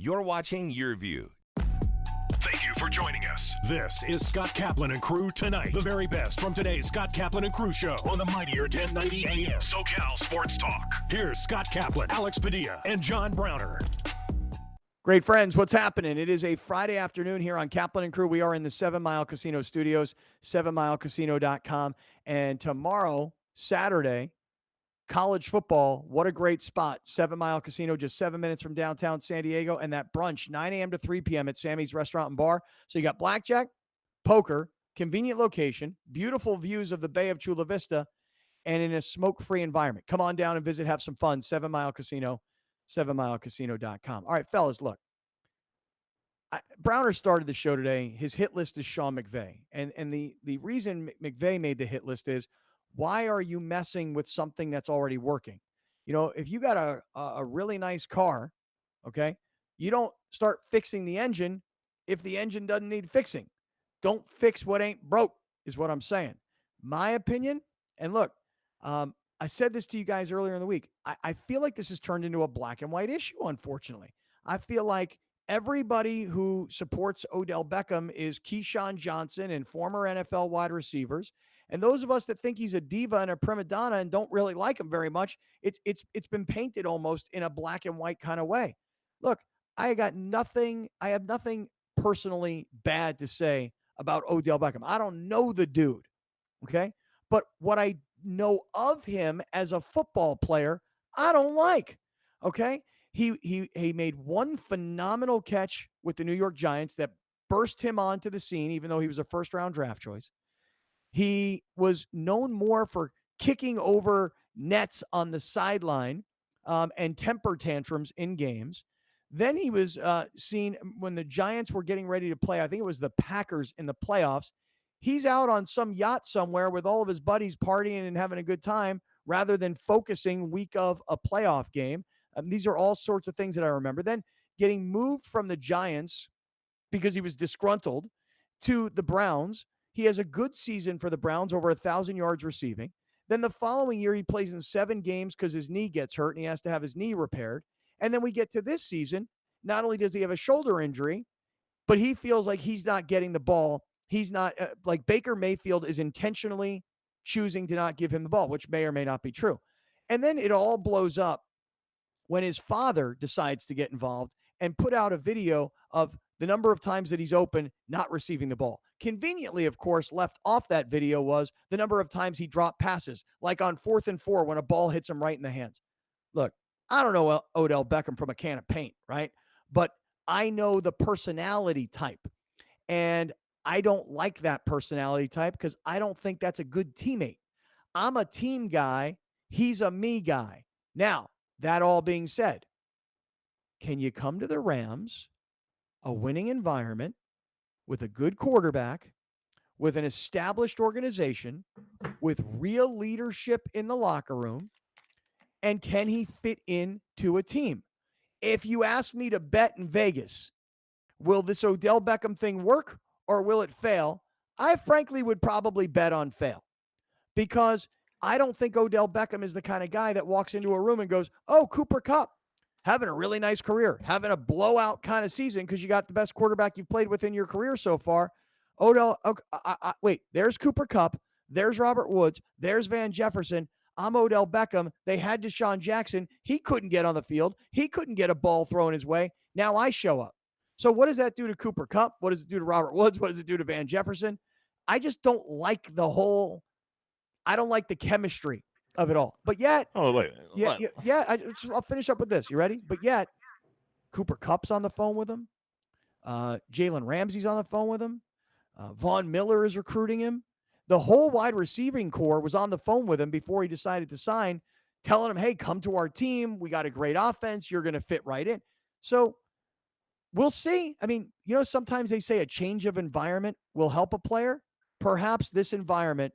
You're watching Your View. Thank you for joining us. This is Scott Kaplan and Crew Tonight. The very best from today's Scott Kaplan and Crew show on the mightier 1090 AM. SoCal Sports Talk. Here's Scott Kaplan, Alex Padilla, and John Browner. Great friends, what's happening? It is a Friday afternoon here on Kaplan and Crew. We are in the 7 Mile Casino studios, 7milecasino.com. And tomorrow, Saturday, college football, what a great spot. 7 Mile Casino, just 7 minutes from downtown San Diego. And that brunch, 9 a.m. to 3 p.m. at Sammy's Restaurant and Bar. So you got blackjack, poker, convenient location, beautiful views of the Bay of Chula Vista, and in a smoke-free environment. Come on down and visit, have some fun. 7 Mile Casino, 7milecasino.com. All right, fellas, look. Browner started the show today. His hit list is Sean McVay. And the reason McVay made the hit list is, why are you messing with something that's already working? You know, if you got a really nice car, okay, you don't start fixing the engine if the engine doesn't need fixing. Don't fix what ain't broke is what I'm saying. My opinion, and look, I said this to you guys earlier in the week. I feel like this has turned into a black and white issue, unfortunately. I feel like everybody who supports Odell Beckham is Keyshawn Johnson and former NFL wide receivers. And those of us that think he's a diva and a prima donna and don't really like him very much, it's been painted almost in a black and white kind of way. Look, I have nothing personally bad to say about Odell Beckham. I don't know the dude, okay? But what I know of him as a football player, I don't like, okay? He made one phenomenal catch with the New York Giants that burst him onto the scene, even though he was a first-round draft choice. He was known more for kicking over nets on the sideline and temper tantrums in games. Then he was seen when the Giants were getting ready to play. I think it was the Packers in the playoffs. He's out on some yacht somewhere with all of his buddies partying and having a good time rather than focusing week of a playoff game. These are all sorts of things that I remember. Then getting moved from the Giants because he was disgruntled to the Browns. He has a good season for the Browns, over 1,000 yards receiving. Then the following year, he plays in 7 games because his knee gets hurt and he has to have his knee repaired. And then we get to this season. Not only does he have a shoulder injury, but he feels like he's not getting the ball. He's not like Baker Mayfield is intentionally choosing to not give him the ball, which may or may not be true. And then it all blows up when his father decides to get involved and put out a video of the number of times that he's open, not receiving the ball. Conveniently, of course, left off that video was the number of times he dropped passes, like on 4th and 4 when a ball hits him right in the hands. Look, I don't know Odell Beckham from a can of paint, right? But I know the personality type. And I don't like that personality type because I don't think that's a good teammate. I'm a team guy. He's a me guy. Now, that all being said, can you come to the Rams, a winning environment, with a good quarterback, with an established organization, with real leadership in the locker room, and can he fit into a team? If you ask me to bet in Vegas, will this Odell Beckham thing work or will it fail? I frankly would probably bet on fail because I don't think Odell Beckham is the kind of guy that walks into a room and goes, oh, Cooper Kupp, having a really nice career, having a blowout kind of season because you got the best quarterback you've played with in your career so far. Odell, wait, there's Cooper Kupp, there's Robert Woods, there's Van Jefferson. I'm Odell Beckham. They had Deshaun Jackson. He couldn't get on the field. He couldn't get a ball thrown his way. Now I show up. So what does that do to Cooper Kupp? What does it do to Robert Woods? What does it do to Van Jefferson? I just don't like I don't like the chemistry of it all. But yet, I'll finish up with this. You ready? But yet, Cooper Kupp's on the phone with him. Jalen Ramsey's on the phone with him. Von Miller is recruiting him. The whole wide receiving core was on the phone with him before he decided to sign, telling him, hey, come to our team. We got a great offense. You're going to fit right in. So we'll see. I mean, you know, sometimes they say a change of environment will help a player. Perhaps this environment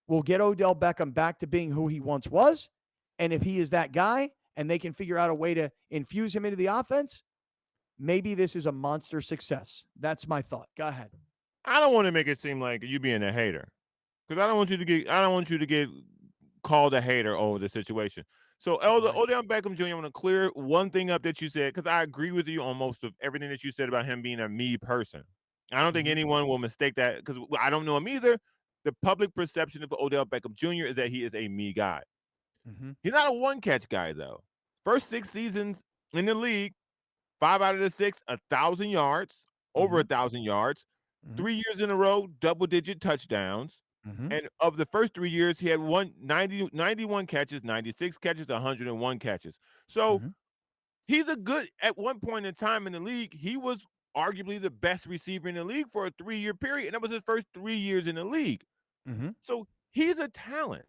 will get Odell Beckham back to being who he once was. And if he is that guy and they can figure out a way to infuse him into the offense, maybe this is a monster success. That's my thought. Go ahead. I don't want to make it seem like you being a hater, because I don't want you to get called a hater over the situation. So Right. Odell Beckham Jr. I want to clear one thing up that you said because I agree with you on most of everything that you said about him being a me person. I don't think Mm-hmm. anyone will mistake that because I don't know him either. The public perception of Odell Beckham Jr. is that he is a me guy. Mm-hmm. He's not a one catch guy though. First 6 seasons in the league, 5 out of the 6, 1,000 yards, over Mm-hmm. 1,000 yards. Mm-hmm. 3 years in a row, double-digit touchdowns. Mm-hmm. And of the first 3 years, he had 91 catches, 96 catches, 101 catches. So Mm-hmm. he's a good, at one point in time in the league, he was arguably the best receiver in the league for a 3-year period. And that was his first 3 years in the league. Mm-hmm. So he's a talent.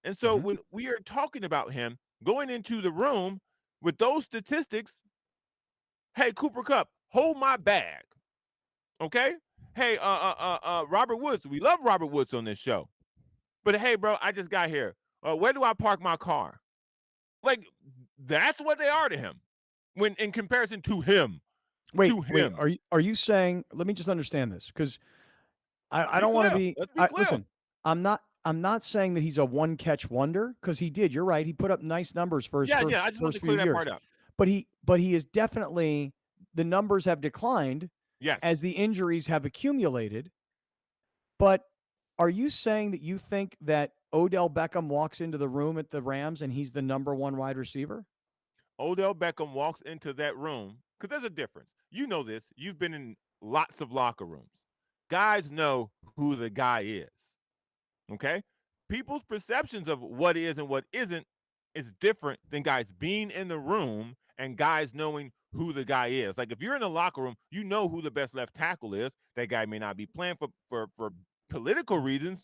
And so Mm-hmm. when we are talking about him going into the room with those statistics, hey, Cooper Cup, hold my bag. Okay? Hey, Robert Woods. We love Robert Woods on this show. But hey, bro, I just got here. Where do I park my car? Like, that's what they are to him. When in comparison to him. Wait, To wait. him. Are you saying? Let me just understand this, because I Be don't want to clear. be. Let's be clear. Listen, I'm not saying that he's a one catch wonder, because he did. You're right. He put up nice numbers for his Yeah, first yeah. I just wanted first to few clear that years, part up. but he is definitely, the numbers have declined Yes. as the injuries have accumulated. But are you saying that you think that Odell Beckham walks into the room at the Rams and he's the number one wide receiver? Odell Beckham walks into that room because there's a difference. You know this. You've been in lots of locker rooms. Guys know who the guy is. Okay? People's perceptions of what is and what isn't is different than guys being in the room and guys knowing who the guy is. Like if you're in the locker room, you know who the best left tackle is. That guy may not be playing for political reasons,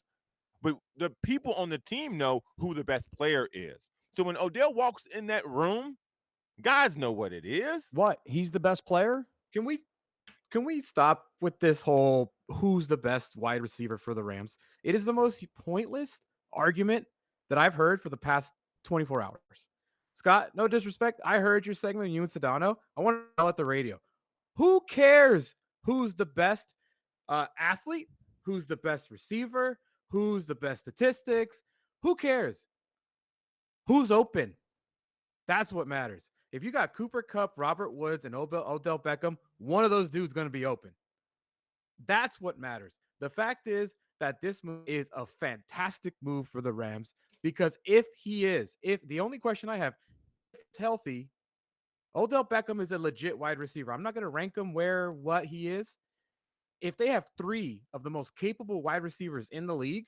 but the people on the team know who the best player is. So when Odell walks in that room, guys know what it is. What? He's the best player? Can we stop with this whole who's the best wide receiver for the Rams? It is the most pointless argument that I've heard for the past 24 hours. Scott, no disrespect. I heard your segment, you and Sedano. I want to yell at the radio. Who cares who's the best athlete? Who's the best receiver? Who's the best statistics? Who cares? Who's open? That's what matters. If you got Cooper Cup, Robert Woods, and Odell Beckham, one of those dudes going to be open. That's what matters. The fact is that this move is a fantastic move for the Rams, because if the only question I have, if it's healthy, Odell Beckham is a legit wide receiver. I'm not going to rank him what he is. If they have 3 of the most capable wide receivers in the league,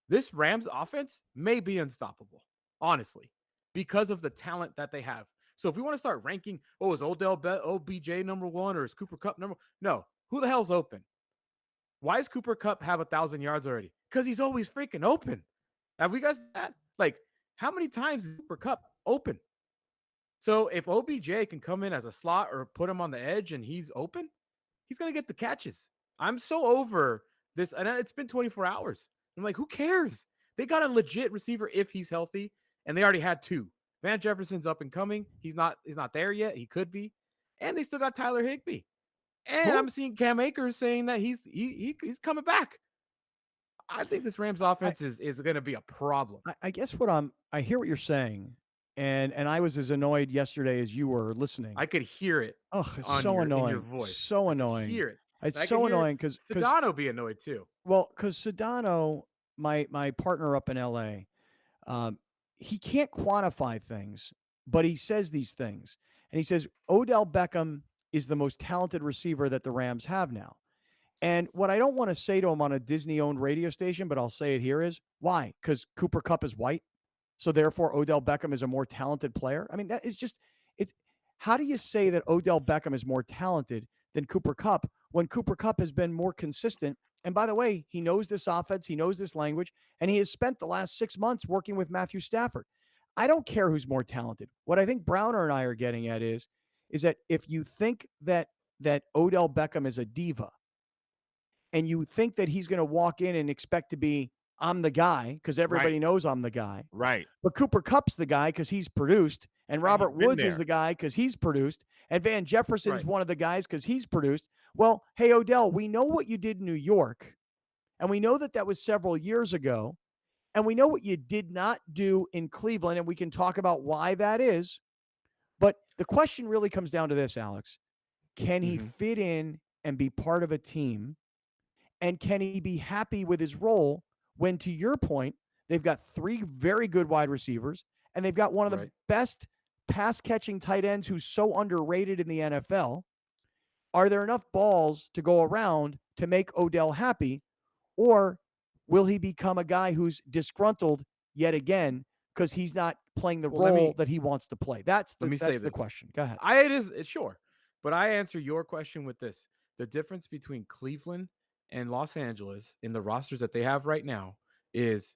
this Rams offense may be unstoppable, honestly, because of the talent that they have. So if we want to start ranking, is OBJ number 1 or is Cooper Cup number? No, who the hell's open? Why does Cooper Cup have 1,000 yards already? Because he's always freaking open. Have we guys that? Like, how many times is Cooper Cup open? So if OBJ can come in as a slot or put him on the edge and he's open, he's going to get the catches. I'm so over this. And it's been 24 hours. I'm like, who cares? They got a legit receiver if he's healthy, and they already had 2. Van Jefferson's up and coming. He's not there yet. He could be. And they still got Tyler Higbee. And I'm seeing Cam Akers saying that he's coming back. I think this Rams offense is going to be a problem. I guess I hear what you're saying, and I was as annoyed yesterday as you were listening. I could hear it. Oh, it's on so your, annoying. in your voice. So annoying. Hear it. It's so annoying because Sedano be annoyed too. Well, because Sedano, my partner up in LA, he can't quantify things, but he says these things. And he says Odell Beckham is the most talented receiver that the Rams have now. And what I don't want to say to him on a Disney-owned radio station, but I'll say it here, is why? Because Cooper Cup is white, so therefore Odell Beckham is a more talented player. I mean, that is just it's. How do you say that Odell Beckham is more talented than Cooper Cup when Cooper Cup has been more consistent? And by the way, he knows this offense, he knows this language, and he has spent the last 6 months working with Matthew Stafford. I don't care who's more talented. What I think Browner and I are getting at is that if you think that Odell Beckham is a diva, and you think that he's going to walk in and expect to be, I'm the guy, because everybody knows I'm the guy. Right. But Cooper Kupp's the guy because he's produced, and Robert Woods is the guy because he's produced, and Van Jefferson's one of the guys because he's produced. Well, hey, Odell, we know what you did in New York, and we know that was several years ago, And we know what you did not do in Cleveland, and we can talk about why that is. But the question really comes down to this, Alex. Can he Mhm. fit in and be part of a team? And can he be happy with his role when, to your point, they've got three very good wide receivers and they've got one of the Right. best pass catching tight ends who's so underrated in the NFL? Are there enough balls to go around to make Odell happy? Or will he become a guy who's disgruntled yet again because he's not playing the Well, let role me that he wants to play? That's let the me say that's the this. question. Go ahead. It's sure, but I answer your question with this: the difference between Cleveland and Los Angeles in the rosters that they have right now is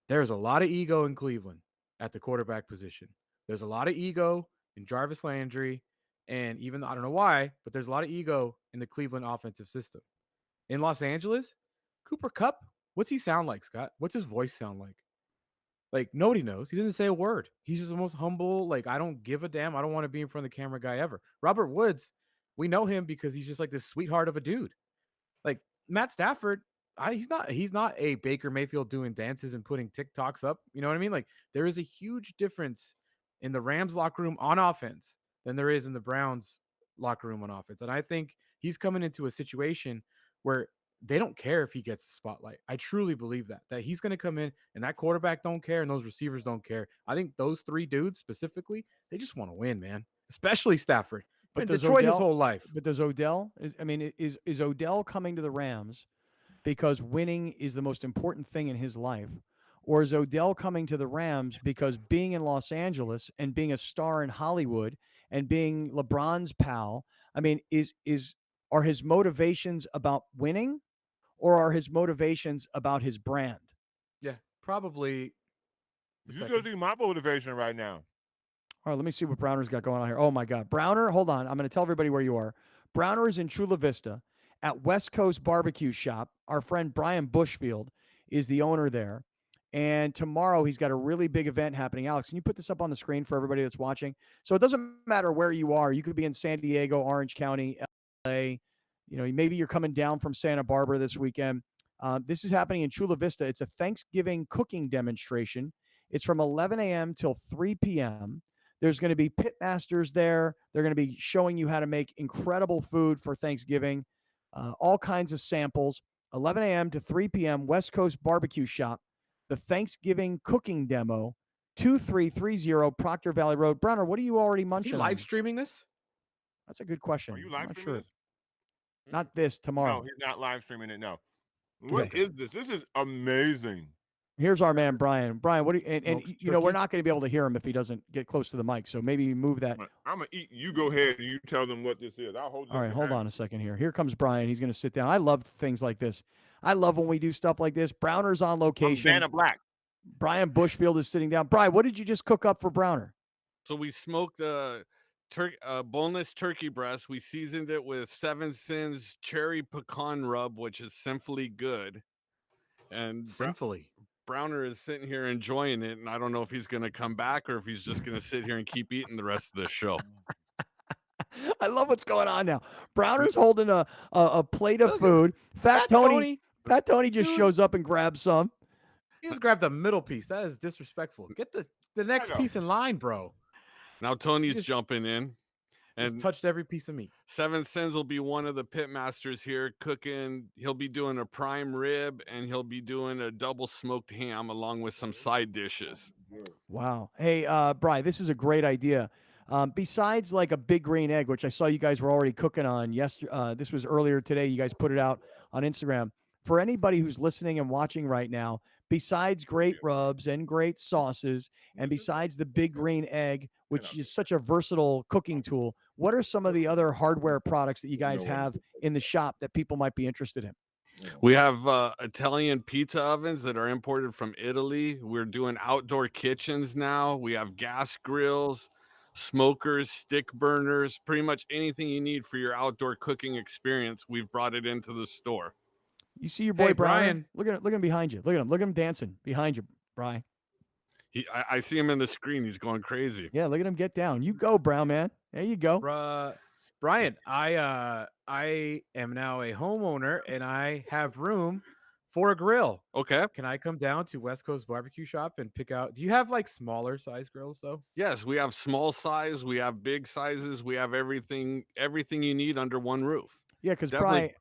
there's a lot of ego in Cleveland at the quarterback position. There's a lot of ego in Jarvis Landry, and even I don't know why, but there's a lot of ego in the Cleveland offensive system. In Los Angeles, Cooper Cup, what's he sound like, Scott? What's his voice sound like? Like nobody knows. He doesn't say a word. He's just the most humble. Like I don't give a damn. I don't want to be in front of the camera guy ever. Robert Woods, we know him because he's just like this sweetheart of a dude. Like Matt Stafford, he's not a Baker Mayfield doing dances and putting TikToks up. You know what I mean? Like there is a huge difference in the Rams locker room on offense than there is in the Browns locker room on offense. And I think he's coming into a situation where they don't care if he gets the spotlight. I truly believe that he's going to come in and that quarterback don't care and those receivers don't care. I think those three dudes specifically, they just want to win, man. Especially Stafford. Been But in does Detroit his Odell? whole life. But does Odell? Is Odell coming to the Rams because winning is the most important thing in his life, or is Odell coming to the Rams because being in Los Angeles and being a star in Hollywood and being LeBron's pal? I mean, is are his motivations about winning, or are his motivations about his brand? Yeah, probably the You should second. see my motivation right now. All right, let me see what Browner's got going on here. Oh my God, Browner, hold on. I'm going to tell everybody where you are. Browner is in Chula Vista at West Coast Barbecue Shop. Our friend Brian Bushfield is the owner there. And tomorrow he's got a really big event happening. Alex, can you put this up on the screen for everybody that's watching? So it doesn't matter where you are. You could be in San Diego, Orange County, LA. Maybe you're coming down from Santa Barbara this weekend. This is happening in Chula Vista. It's a Thanksgiving cooking demonstration. It's from 11 a.m. till 3 p.m. There's going to be pit masters there. They're going to be showing you how to make incredible food for Thanksgiving, all kinds of samples. 11 a.m. to 3 p.m. West Coast Barbecue Shop, the Thanksgiving cooking demo, 2330 Proctor Valley Road. Browner, what are you already Is he munching live on? streaming this? That's a good Are you question. I'm live not streaming sure. this? Not this, No, tomorrow. he's not live streaming it. No. What Okay. is this? This is amazing. Here's our man, Brian. Brian, what do you, and Smoked we're turkey. not going to be able to hear him if he doesn't get close to the mic. So maybe you move that. I'm gonna eat. You go ahead and you tell them what this is. I'll hold it All up right, hold behind on a you. second here. Here comes Brian. He's going to sit down. I love things like this. I love when we do stuff like this. Browner's on I'm location. Vanna Black. Brian Bushfield is sitting down. Brian, what did you just cook up for Browner? So we smoked boneless turkey breast. We seasoned it with Seven Sins cherry pecan rub, which is sinfully good. And Sinfully. Browner is sitting here enjoying it, and I don't know if he's going to come back or if he's just going to sit here and keep eating the rest of the show. I love what's going on now. Browner's holding a plate of Look, food. Fat Tony just Dude. shows up and grabs some. He just grabbed the middle piece. That is disrespectful. Get the next know. piece in line, bro. Now Tony's just- jumping in. Just And touched every piece of meat. Seven Sins will be one of the pit masters here cooking. He'll be doing a prime rib and he'll be doing a double smoked ham along with some side dishes. Wow. Hey, Brian, this is a great idea. Besides like a big green egg, which I saw you guys were already cooking on yesterday, this was earlier today. You guys put it out on Instagram. For anybody who's listening and watching right now, besides great rubs and great sauces, and besides the big green egg, which is such a versatile cooking tool, what are some of the other hardware products that you guys have in the shop that people might be interested in? We have Italian pizza ovens that are imported from Italy. We're doing outdoor kitchens now. We have gas grills, smokers, stick burners, pretty much anything you need for your outdoor cooking experience. We've brought it into the store. You see your boy Hey, Brian? Brian. Look at him behind you. Look at him dancing behind you, Brian. I see him in the screen. He's going crazy. Yeah, look at him get down. You go, Brown man. There you go. Brian, I am now a homeowner and I have room For a grill, Okay. can I come down to West Coast Barbecue Shop and pick out? Do you have like smaller size grills though? Yes, we have small size, we have big sizes, we have everything you need under one roof. Yeah, because Definitely.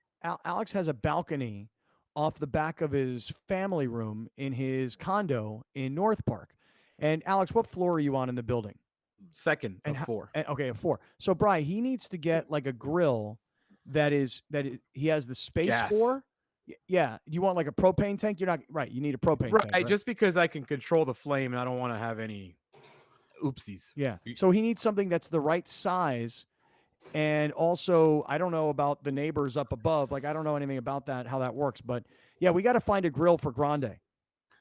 Alex has a balcony off the back of his family room in his condo in North Park. And Alex, what floor are you on in the building? Second And of 4. okay, a 4. So Bri, he needs to get like a grill he has the space Gas. for. Yeah. Do you want like a propane tank? You're not right. You need a propane tank, right? Just because I can control the flame and I don't want to have any oopsies. Yeah. So he needs something that's the right size. And also, I don't know about the neighbors up above. Like, I don't know anything about that, how that works. But yeah, we got to find a grill for Grande.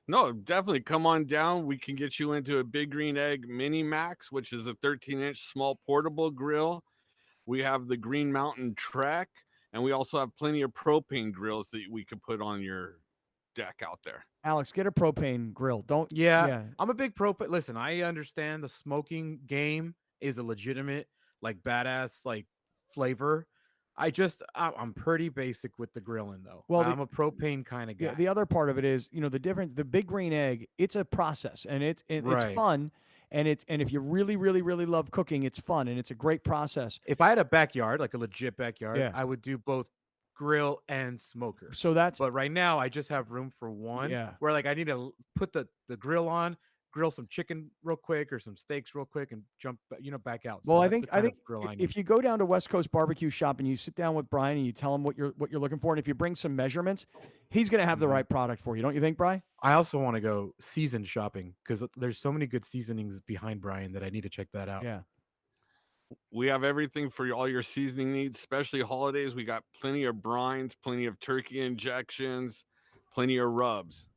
No, definitely come on down. We can get you into a Big Green Egg Mini Max, which is a 13-inch small portable grill. We have the Green Mountain Trek, and we also have plenty of propane grills that we could put on your deck out there. Alex, get a propane grill. Don't. Yeah. I'm a big propane. Listen, I understand the smoking game is a legitimate, like badass, like flavor. I'm pretty basic with the grilling though. Well, I'm a propane kind of guy. Yeah, the other part of it is, the difference. The Big Green Egg, it's a process, and it's fun, and if you really, really, really love cooking, it's fun, and it's a great process. If I had a backyard, like a legit backyard, Yeah. I would do both grill and smoker. So that's But right now, I just have room for one. Yeah. Where like I need to put the grill on, grill some chicken real quick or some steaks real quick, and jump back out. Well, So I that's think the kind of grill I need. if you go down to West Coast Barbecue Shop and you sit down with Brian and you tell him what you're looking for, and if you bring some measurements, he's going to have the right product for you. Don't you think, Brian? I also want to go season shopping because there's so many good seasonings behind Brian that I need to check that out. Yeah. We have everything for all your seasoning needs, especially holidays. We got plenty of brines, plenty of turkey injections, plenty of rubs.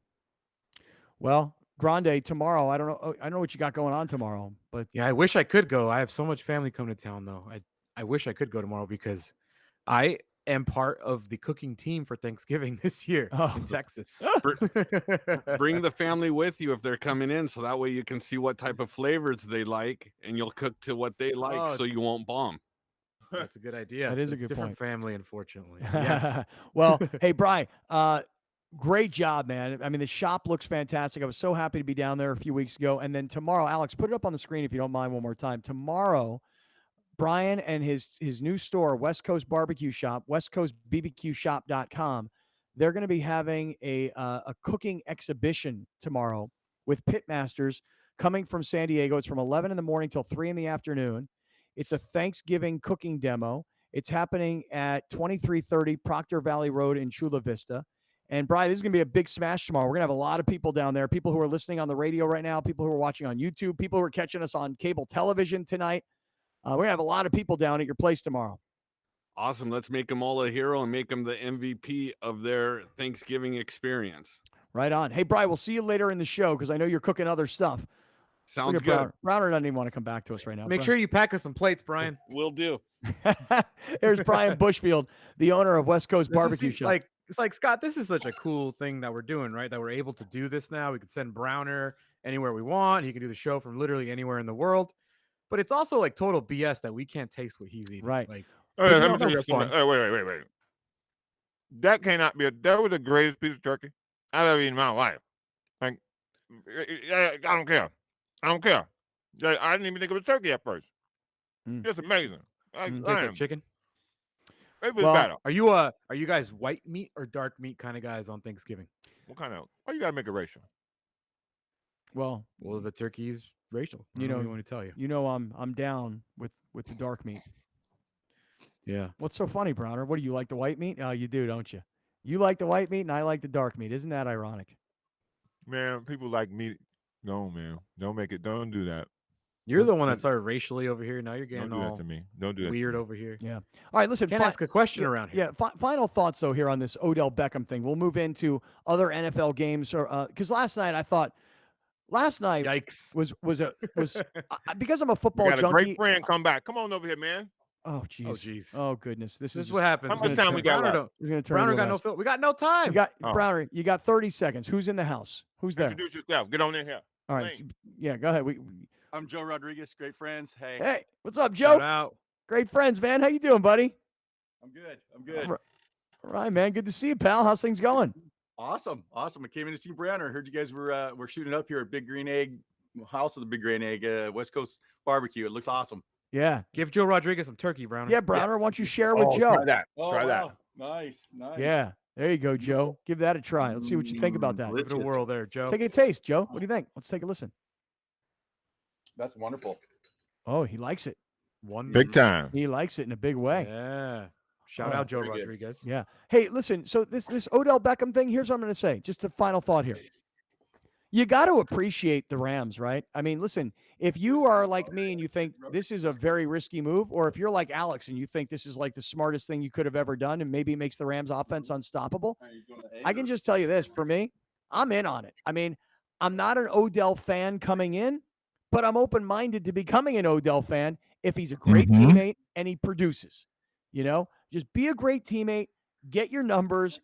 Well, Grande, tomorrow, I don't know what you got going on tomorrow, but Yeah, I wish I could go. I have so much family coming to town though. I wish I could go tomorrow because I am part of the cooking team for Thanksgiving this year in Texas. Bring the family with you if they're coming in, so that way you can see what type of flavors they like, and you'll cook to what they like, so you won't bomb. That's a good idea. That is a It's good different point. family, unfortunately. Yes. Well, hey, Brian, great job, man. I mean, the shop looks fantastic. I was so happy to be down there a few weeks ago. And then tomorrow, Alex, put it up on the screen if you don't mind one more time. Tomorrow, Brian and his new store, West Coast Barbecue Shop, westcoastbbqshop.com, they're going to be having a cooking exhibition tomorrow with pitmasters coming from San Diego. It's from 11 in the morning till 3 in the afternoon. It's a Thanksgiving cooking demo. It's happening at 2330 Proctor Valley Road in Chula Vista. And Brian, this is going to be a big smash tomorrow. We're going to have a lot of people down there, people who are listening on the radio right now, people who are watching on YouTube, people who are catching us on cable television tonight. We're going to have a lot of people down at your place tomorrow. Awesome. Let's make them all a hero and make them the MVP of their Thanksgiving experience. Right on. Hey, Brian, we'll see you later in the show because I know you're cooking other stuff. Sounds good. Browner doesn't even want to come back to us right now. Make sure you pack us some plates, Brian. Will do. There's Brian Bushfield, the owner of West Coast Barbecue Shop. It's like, Scott, this is such a cool thing that we're doing, right? That we're able to do this now. We can send Browner anywhere we want. He can do the show from literally anywhere in the world. But it's also like total BS that we can't taste what he's eating. Right. Like, let me tell you something. Hey, wait. That cannot be that was the greatest piece of turkey I've ever eaten in my life. Like, I don't care. I didn't even think it was turkey at first. It's amazing. tastes like chicken. It was better. Are you guys white meat or dark meat kind of guys on Thanksgiving? What kind of? Why you gotta make it racial? Well, the turkey's racial. I don't want to tell you. You know, I'm down with the dark meat. Yeah. What's so funny, Browner? What do you like, the white meat? Oh, you do, don't you? You like the white meat, and I like the dark meat. Isn't that ironic? Man, people like meat. No, man, don't do that. You're the one that started racially over here. Now you're getting Don't do all that to me. Don't do that. weird over here. Yeah. All right, listen. Can't ask a question around here. Yeah. Final thoughts though here on this Odell Beckham thing. We'll move into other NFL games, or because last night Yikes. was because I'm a football We got junkie. a great friend come back. Come on over here, man. Oh jeez. Oh jeez. Oh goodness. This is what happens. How much time we got left? It's going to turn. Browner into a got no mess. film. We got no time. You got Browner. You got 30 seconds. Who's in the house? Who's there? Introduce yourself. Get on in here. All right. Yeah. Go ahead. I'm Joe Rodriguez. Great friends. Hey. Hey, what's up, Joe? Shout out. Great friends, man. How you doing, buddy? I'm good. All right, man. Good to see you, pal. How's things going? Awesome. I came in to see Browner. Heard you guys were shooting up here at Big Green Egg, House of the Big Green Egg, West Coast Barbecue. It looks awesome. Yeah. Give Joe Rodriguez some turkey, Browner. Yeah, Browner, why don't you share with Joe? Try that. Oh, Try wow. that. Nice. Yeah. There you go, Joe. Give that a try. Let's see what you think about that. Give it a whirl there, Joe. Take a taste, Joe. What do you think? Let's take a listen. That's wonderful. Oh, he likes it. Big time. He likes it in a big way. Yeah. Shout out Joe pretty good. Rodriguez. Yeah. Hey, listen. So this Odell Beckham thing. Here's what I'm going to say. Just a final thought here. You got to appreciate the Rams, right? I mean, listen. If you are like me and you think this is a very risky move, or if you're like Alex and you think this is like the smartest thing you could have ever done, and maybe it makes the Rams offense unstoppable, I can just tell you this. For me, I'm in on it. I mean, I'm not an Odell fan coming in, but I'm open-minded to becoming an Odell fan if he's a great teammate and he produces. You know, just be a great teammate, get your numbers,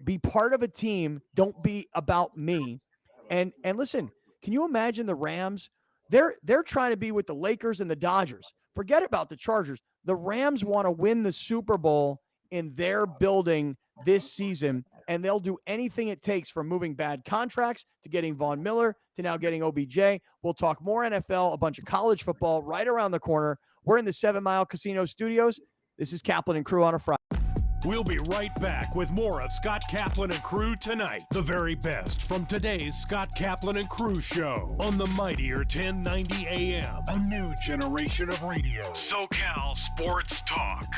be part of a team. Don't be about me. And listen, can you imagine the Rams? They're trying to be with the Lakers and the Dodgers. Forget about the Chargers. The Rams want to win the Super Bowl in their building this season, and they'll do anything it takes, from moving bad contracts to getting Von Miller to now getting OBJ. We'll talk more NFL, a bunch of college football right around the corner. We're in the 7 Mile Casino Studios. This is Kaplan and Crew on a Friday. We'll be right back with more of Scott Kaplan and Crew tonight. The very best from today's Scott Kaplan and Crew show on the mightier 1090 AM. A new generation of radio. SoCal Sports Talk.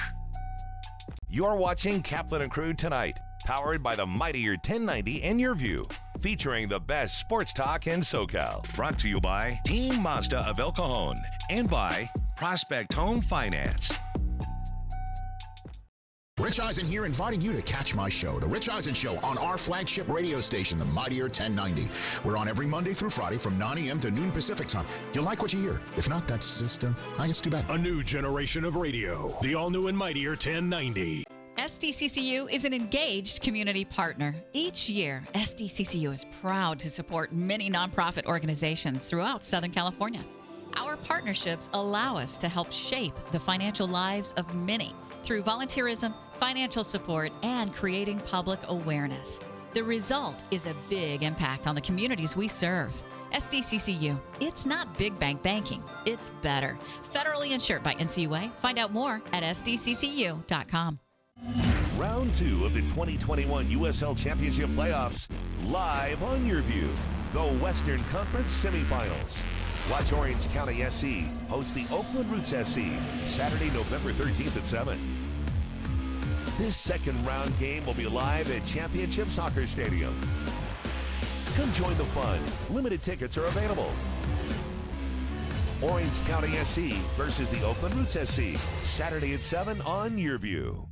You're watching Kaplan and Crew tonight, powered by the mightier 1090 and Your View, featuring the best sports talk in SoCal. Brought to you by Team Mazda of El Cajon and by Prospect Home Finance. Rich Eisen here, inviting you to catch my show, The Rich Eisen Show, on our flagship radio station, the mightier 1090. We're on every Monday through Friday from 9 a.m. to noon Pacific time. You'll like what you hear. If not, that's just, I guess, too bad. A new generation of radio. The all-new and mightier 1090. SDCCU is an engaged community partner. Each year, SDCCU is proud to support many nonprofit organizations throughout Southern California. Our partnerships allow us to help shape the financial lives of many through volunteerism, financial support, and creating public awareness. The result is a big impact on the communities we serve. SDCCU, it's not big bank banking, it's better. Federally insured by NCUA. Find out more at sdccu.com. Round 2 of the 2021 USL Championship Playoffs, live on Your View. The Western Conference Semifinals. Watch Orange County SC host the Oakland Roots SC Saturday, November 13th at 7. This second round game will be live at Championship Soccer Stadium. Come join the fun. Limited tickets are available. Orange County SC versus the Oakland Roots SC Saturday at 7 on Your View.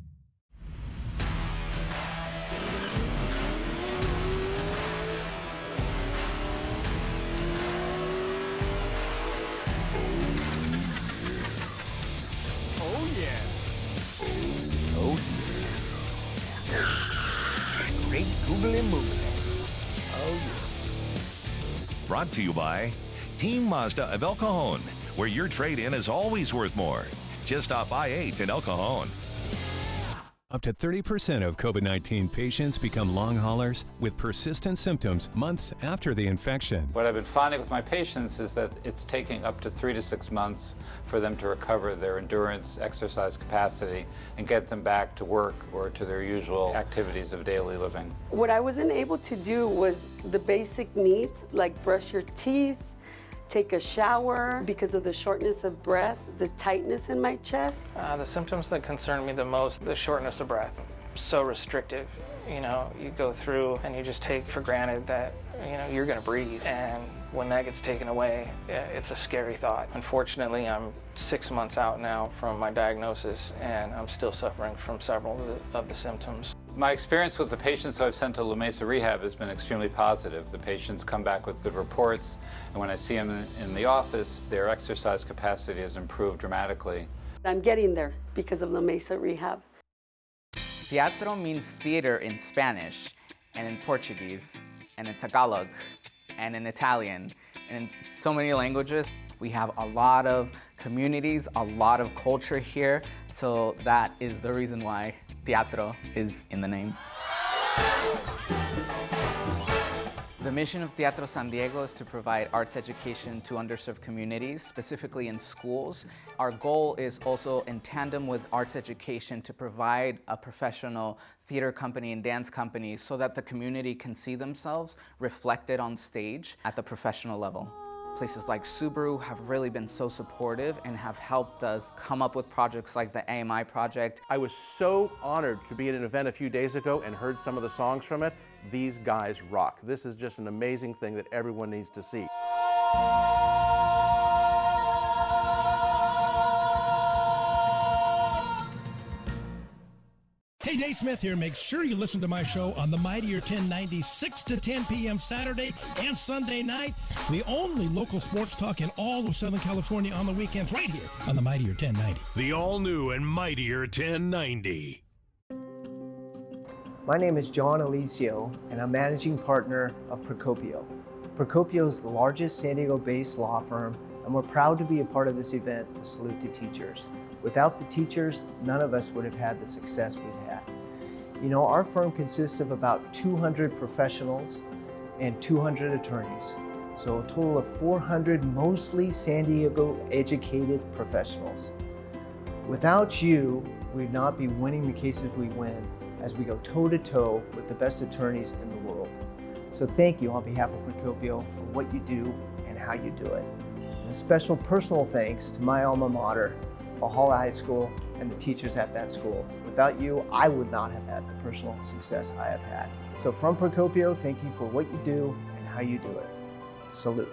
Great googly moogly. Oh, yeah. Brought to you by Team Mazda of El Cajon, where your trade-in is always worth more. Just off I-8 in El Cajon. Up to 30% of COVID-19 patients become long haulers with persistent symptoms months after the infection. What I've been finding with my patients is that it's taking up to 3 to 6 months for them to recover their endurance, exercise capacity, and get them back to work or to their usual activities of daily living. What I wasn't able to do was the basic needs, like brush your teeth, take a shower, because of the shortness of breath, the tightness in my chest. The symptoms that concern me the most, the shortness of breath. So restrictive. You know, you go through and you just take for granted that, you're gonna breathe. And when that gets taken away, it's a scary thought. Unfortunately, I'm 6 months out now from my diagnosis, and I'm still suffering from several of the symptoms. My experience with the patients I've sent to La Mesa Rehab has been extremely positive. The patients come back with good reports, and when I see them in the office, their exercise capacity has improved dramatically. I'm getting there because of La Mesa Rehab. Teatro means theater in Spanish, and in Portuguese, and in Tagalog, and in Italian, and in so many languages. We have a lot of communities, a lot of culture here, so that is the reason why teatro is in the name. The mission of Teatro San Diego is to provide arts education to underserved communities, specifically in schools. Our goal is also in tandem with arts education to provide a professional theater company and dance company so that the community can see themselves reflected on stage at the professional level. Places like Subaru have really been so supportive and have helped us come up with projects like the AMI project. I was so honored to be at an event a few days ago and heard some of the songs from it. These guys rock. This is just an amazing thing that everyone needs to see. Hey, Dave Smith here. Make sure you listen to my show on the Mightier 1090, 6 to 10 p.m. Saturday and Sunday night. The only local sports talk in all of Southern California on the weekends, right here on the Mightier 1090. The all-new and Mightier 1090. My name is John Alicio, and I'm managing partner of Procopio. Procopio is the largest San Diego-based law firm, and we're proud to be a part of this event, the Salute to Teachers. Without the teachers, none of us would have had the success we've had. You know, our firm consists of about 200 professionals and 200 attorneys, so a total of 400 mostly San Diego-educated professionals. Without you, we'd not be winning the cases we win as we go toe-to-toe with the best attorneys in the world. So thank you on behalf of Procopio for what you do and how you do it. And a special personal thanks to my alma mater, Valhalla High School, and the teachers at that school. Without you, I would not have had the personal success I have had. So from Procopio, thank you for what you do and how you do it. Salute.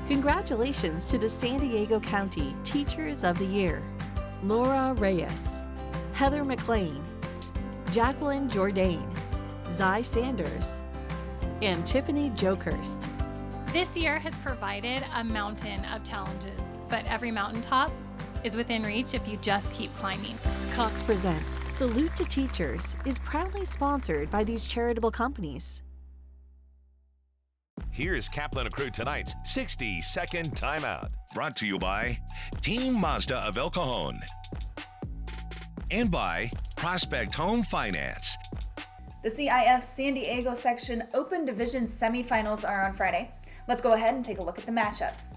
Congratulations to the San Diego County Teachers of the Year, Laura Reyes, Heather McLean, Jacqueline Jourdain, Zy Sanders, and Tiffany Jokerst. This year has provided a mountain of challenges, but every mountaintop is within reach if you just keep climbing. Cox Presents Salute to Teachers is proudly sponsored by these charitable companies. Here's Kaplan and Crew tonight's 60-second timeout. Brought to you by Team Mazda of El Cajon and by Prospect Home Finance. The CIF San Diego section Open Division semifinals are on Friday. Let's go ahead and take a look at the matchups.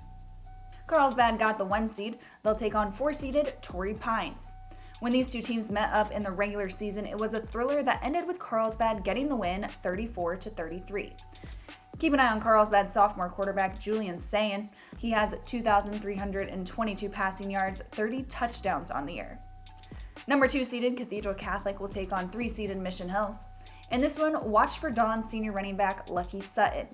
Carlsbad got the 1 seed. They'll take on 4-seeded Torrey Pines. When these two teams met up in the regular season, it was a thriller that ended with Carlsbad getting the win 34-33. Keep an eye on Carlsbad's sophomore quarterback Julian Sayin. He has 2,322 passing yards, 30 touchdowns on the year. Number 2 seeded Cathedral Catholic will take on 3-seeded Mission Hills. In this one, watch for Dawn's senior running back Lucky Sutton.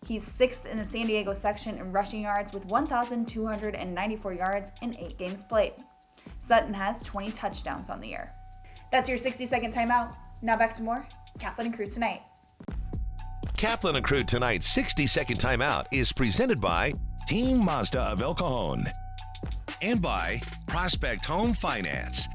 He's 6th in the San Diego section in rushing yards with 1,294 yards in 8 games played. Sutton has 20 touchdowns on the year. That's your 60-second timeout. Now back to more Kaplan and Crew tonight. Kaplan and Crew tonight's 60-second timeout is presented by Team Mazda of El Cajon and by Prospect Home Finance.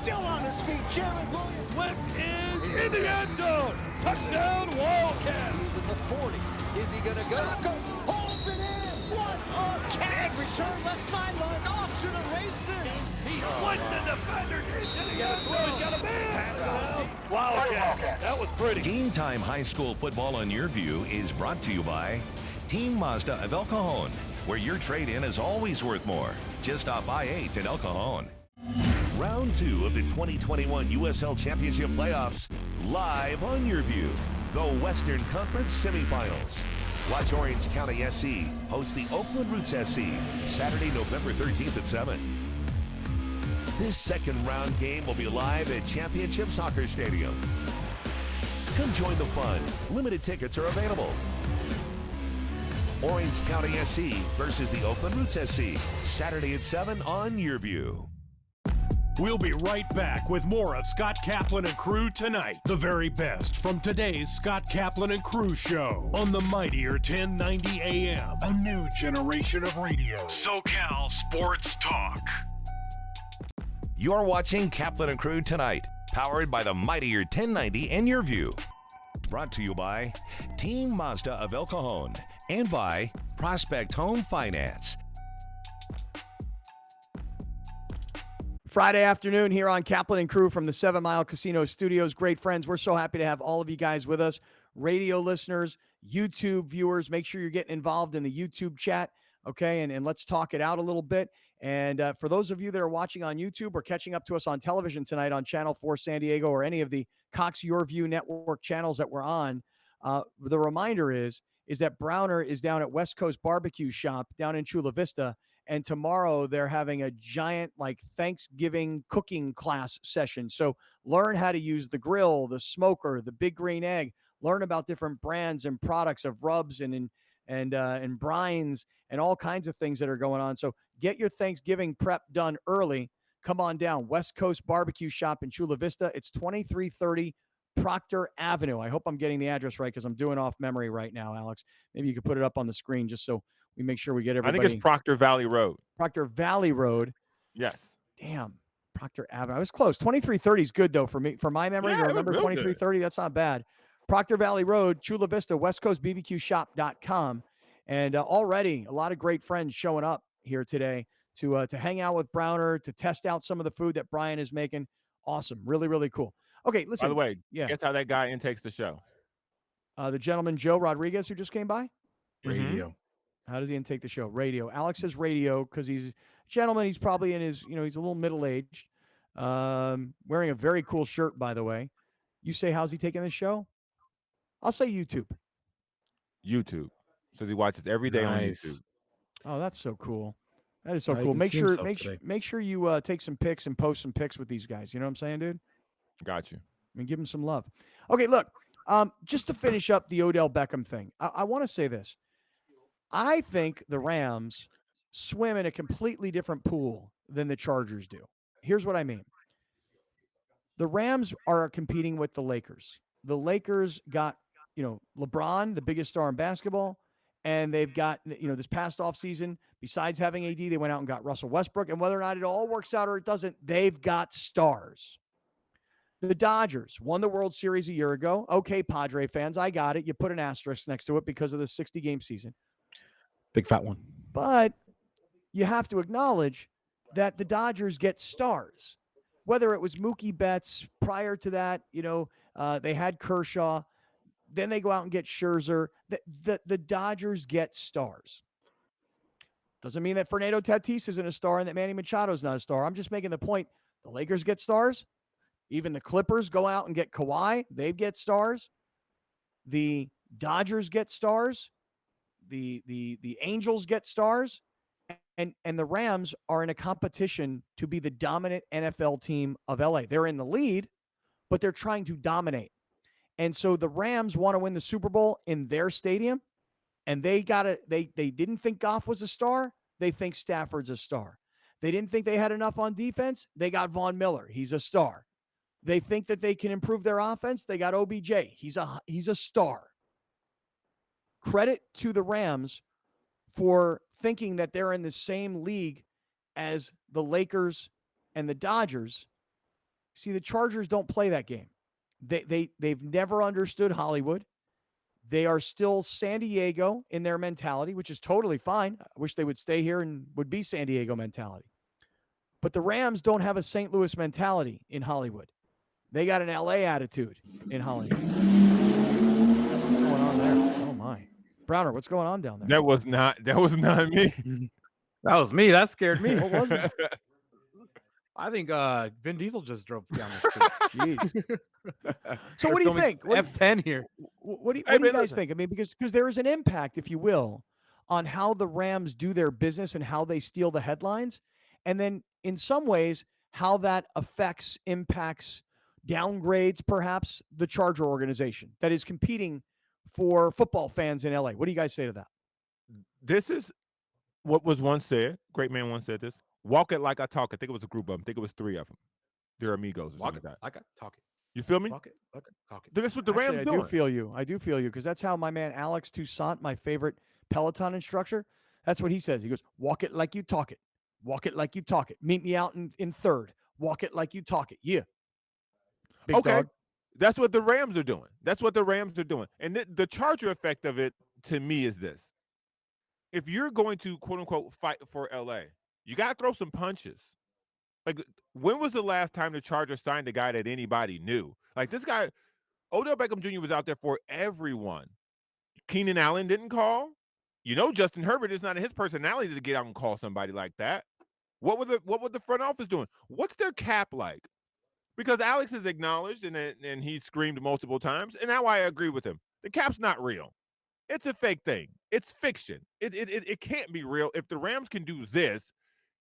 Still on his feet, Jared Williams. Swift is in the end zone. Touchdown, Wildcats. He's at the 40. Is he going to go? Goes, holds it in. What a catch. Return left sidelines off to the races. He flipped the defenders into the end zone. He's got a man. Wildcats. That was pretty. Game Time High School Football on Your View is brought to you by Team Mazda of El Cajon, where your trade-in is always worth more. Just off I-8 at El Cajon. Round 2 of the 2021 USL Championship Playoffs, live on Your View, the Western Conference Semifinals. Watch Orange County SC host the Oakland Roots SC, Saturday, November 13th at 7. This second round game will be live at Championship Soccer Stadium. Come join the fun. Limited tickets are available. Orange County SC versus the Oakland Roots SC, Saturday at 7 on Your View. We'll be right back with more of Scott Kaplan and Crew tonight. The very best from today's Scott Kaplan and Crew show on the Mightier 1090 AM. A new generation of radio. SoCal Sports Talk. You're watching Kaplan and Crew tonight, powered by the Mightier 1090 and Your View. brought to you by Team Mazda of El Cajon and by Prospect Home Finance. Friday afternoon here on Kaplan and Crew from the 7 Mile Casino Studios. Great friends. We're so happy to have all of you guys with us. Radio listeners, YouTube viewers, make sure you're getting involved in the YouTube chat, okay? And let's talk it out a little bit. And for those of you that are watching on YouTube or catching up to us on television tonight on Channel 4 San Diego or any of the Cox Your View network channels that we're on, the reminder is that Browner is down at West Coast Barbecue Shop down in Chula Vista. And tomorrow they're having a giant Thanksgiving cooking class session. So learn how to use the grill, the smoker, the Big Green Egg. Learn about different brands and products of rubs and brines and all kinds of things that are going on. So get your Thanksgiving prep done early. Come on down. West Coast Barbecue Shop in Chula Vista. It's 2330 Proctor Avenue. I hope I'm getting the address right because I'm doing off memory right now, Alex. Maybe you could put it up on the screen just so we make sure we get everybody. I think it's Proctor Valley Road. Proctor Valley Road. Yes. Damn. Proctor Avenue. I was close. 2330 is good, though, for me. For my memory, Yeah, to remember 2330, that's not bad. Proctor Valley Road, Chula Vista, westcoastbbqshop.com. And already a lot of great friends showing up here today to hang out with Browner, to test out some of the food that Brian is making. Awesome. Really, really cool. Okay, listen. By the way, yeah. guess how that guy intakes the show? The gentleman, Joe Rodriguez, who just came by? Radio. How does he intake the show? Radio. Alex says radio because he's a gentleman. He's probably in his, he's a little middle-aged. Wearing a very cool shirt, by the way. You say, how's he taking the show? I'll say YouTube. YouTube. Says he watches every day on YouTube. Oh, that's so cool. That is so He cool. can Make see sure, himself make today. make sure you take some pics and post some pics with these guys. You know what I'm saying, dude? Got you. I mean, give them some love. Okay, look, just to finish up the Odell Beckham thing, I want to say this. I think the Rams swim in a completely different pool than the Chargers do. Here's what I mean. The Rams are competing with the Lakers. The Lakers got, LeBron, the biggest star in basketball, and they've got, this past offseason, besides having AD, they went out and got Russell Westbrook, and whether or not it all works out or it doesn't, they've got stars. The Dodgers won the World Series a year ago. Okay, Padre fans, I got it. You put an asterisk next to it because of the 60-game season. Big fat one. But you have to acknowledge that the Dodgers get stars. Whether it was Mookie Betts prior to that, they had Kershaw. Then they go out and get Scherzer. The Dodgers get stars. Doesn't mean that Fernando Tatis isn't a star and that Manny Machado is not a star. I'm just making the point. The Lakers get stars. Even the Clippers go out and get Kawhi. They get stars. The Dodgers get stars. The Angels get stars. And the Rams are in a competition to be the dominant NFL team of LA. They're in the lead, but they're trying to dominate. And so the Rams want to win the Super Bowl in their stadium, and they didn't think Goff was a star. They think Stafford's a star. They didn't think they had enough on defense. They got Von Miller. He's a star. They think that they can improve their offense. They got OBJ. He's a star. Credit to the Rams for thinking that they're in the same league as the Lakers and the Dodgers. See, the Chargers don't play that game. They've never understood Hollywood. They are still San Diego in their mentality, which is totally fine. I wish they would stay here and would be San Diego mentality. But the Rams don't have a St. Louis mentality in Hollywood. They got an LA attitude in Hollywood. What's going on there? Oh my. Browner, what's going on down there? That was not me. That was me. That scared me. What was it? I think Vin Diesel just drove down the street. Jeez. So what do you think? F10 here. What do you guys think? I mean, because there is an impact, if you will, on how the Rams do their business and how they steal the headlines. And then in some ways, how that impacts, downgrades, perhaps, the Charger organization that is competing for football fans in LA. What do you guys say to that? This is what was once said. Great man once said this. Walk it like I talk it. I think it was a group of them. I think it was 3 of them. They're amigos or Walk something it like that. like I talk it. You feel me? Walk it like I talk it. That's what the Actually, Rams doing. I do feel you because that's how my man Alex Toussaint, my favorite Peloton instructor, that's what he says. He goes, walk it like you talk it. Walk it like you talk it. Meet me out in third. Walk it like you talk it. Yeah. Big Okay. dog. That's what the Rams are doing. That's what the Rams are doing. And the Charger effect of it to me is this. If you're going to quote unquote fight for LA, you got to throw some punches. Like, when was the last time the Chargers signed a guy that anybody knew? Like, this guy, Odell Beckham Jr. was out there for everyone. Keenan Allen didn't call. Justin Herbert is not in his personality to get out and call somebody like that. What were the front office doing? What's their cap like? Because Alex has acknowledged and he screamed multiple times, and now I agree with him. The cap's not real. It's a fake thing. It's fiction. It can't be real. If the Rams can do this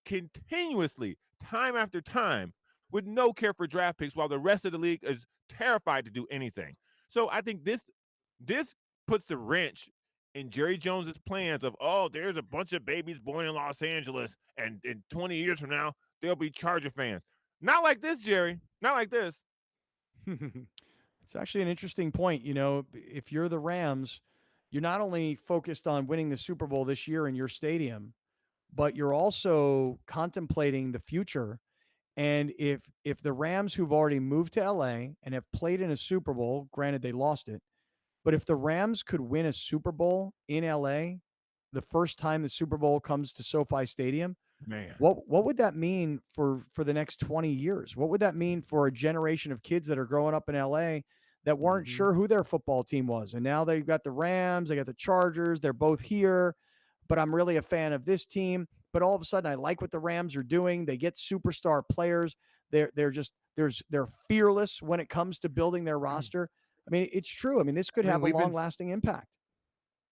continuously, time after time, with no care for draft picks, while the rest of the league is terrified to do anything. So I think this puts a wrench in Jerry Jones's plans of, there's a bunch of babies born in Los Angeles, and in 20 years from now, they'll be Charger fans. Not like this, Jerry. Not like this. It's actually an interesting point. If you're the Rams, you're not only focused on winning the Super Bowl this year in your stadium, but you're also contemplating the future. And if the Rams, who've already moved to LA and have played in a Super Bowl, granted they lost it, but if the Rams could win a Super Bowl in LA the first time the Super Bowl comes to SoFi Stadium, man, what would that mean for the next 20 years? What would that mean for a generation of kids that are growing up in LA that weren't sure who their football team was? And now they've got the Rams, they got the Chargers, they're both here, but I'm really a fan of this team. But all of a sudden, I like what the Rams are doing. They get superstar players. They're fearless when it comes to building their roster. I mean, it's true. I mean, this could have a long-lasting impact.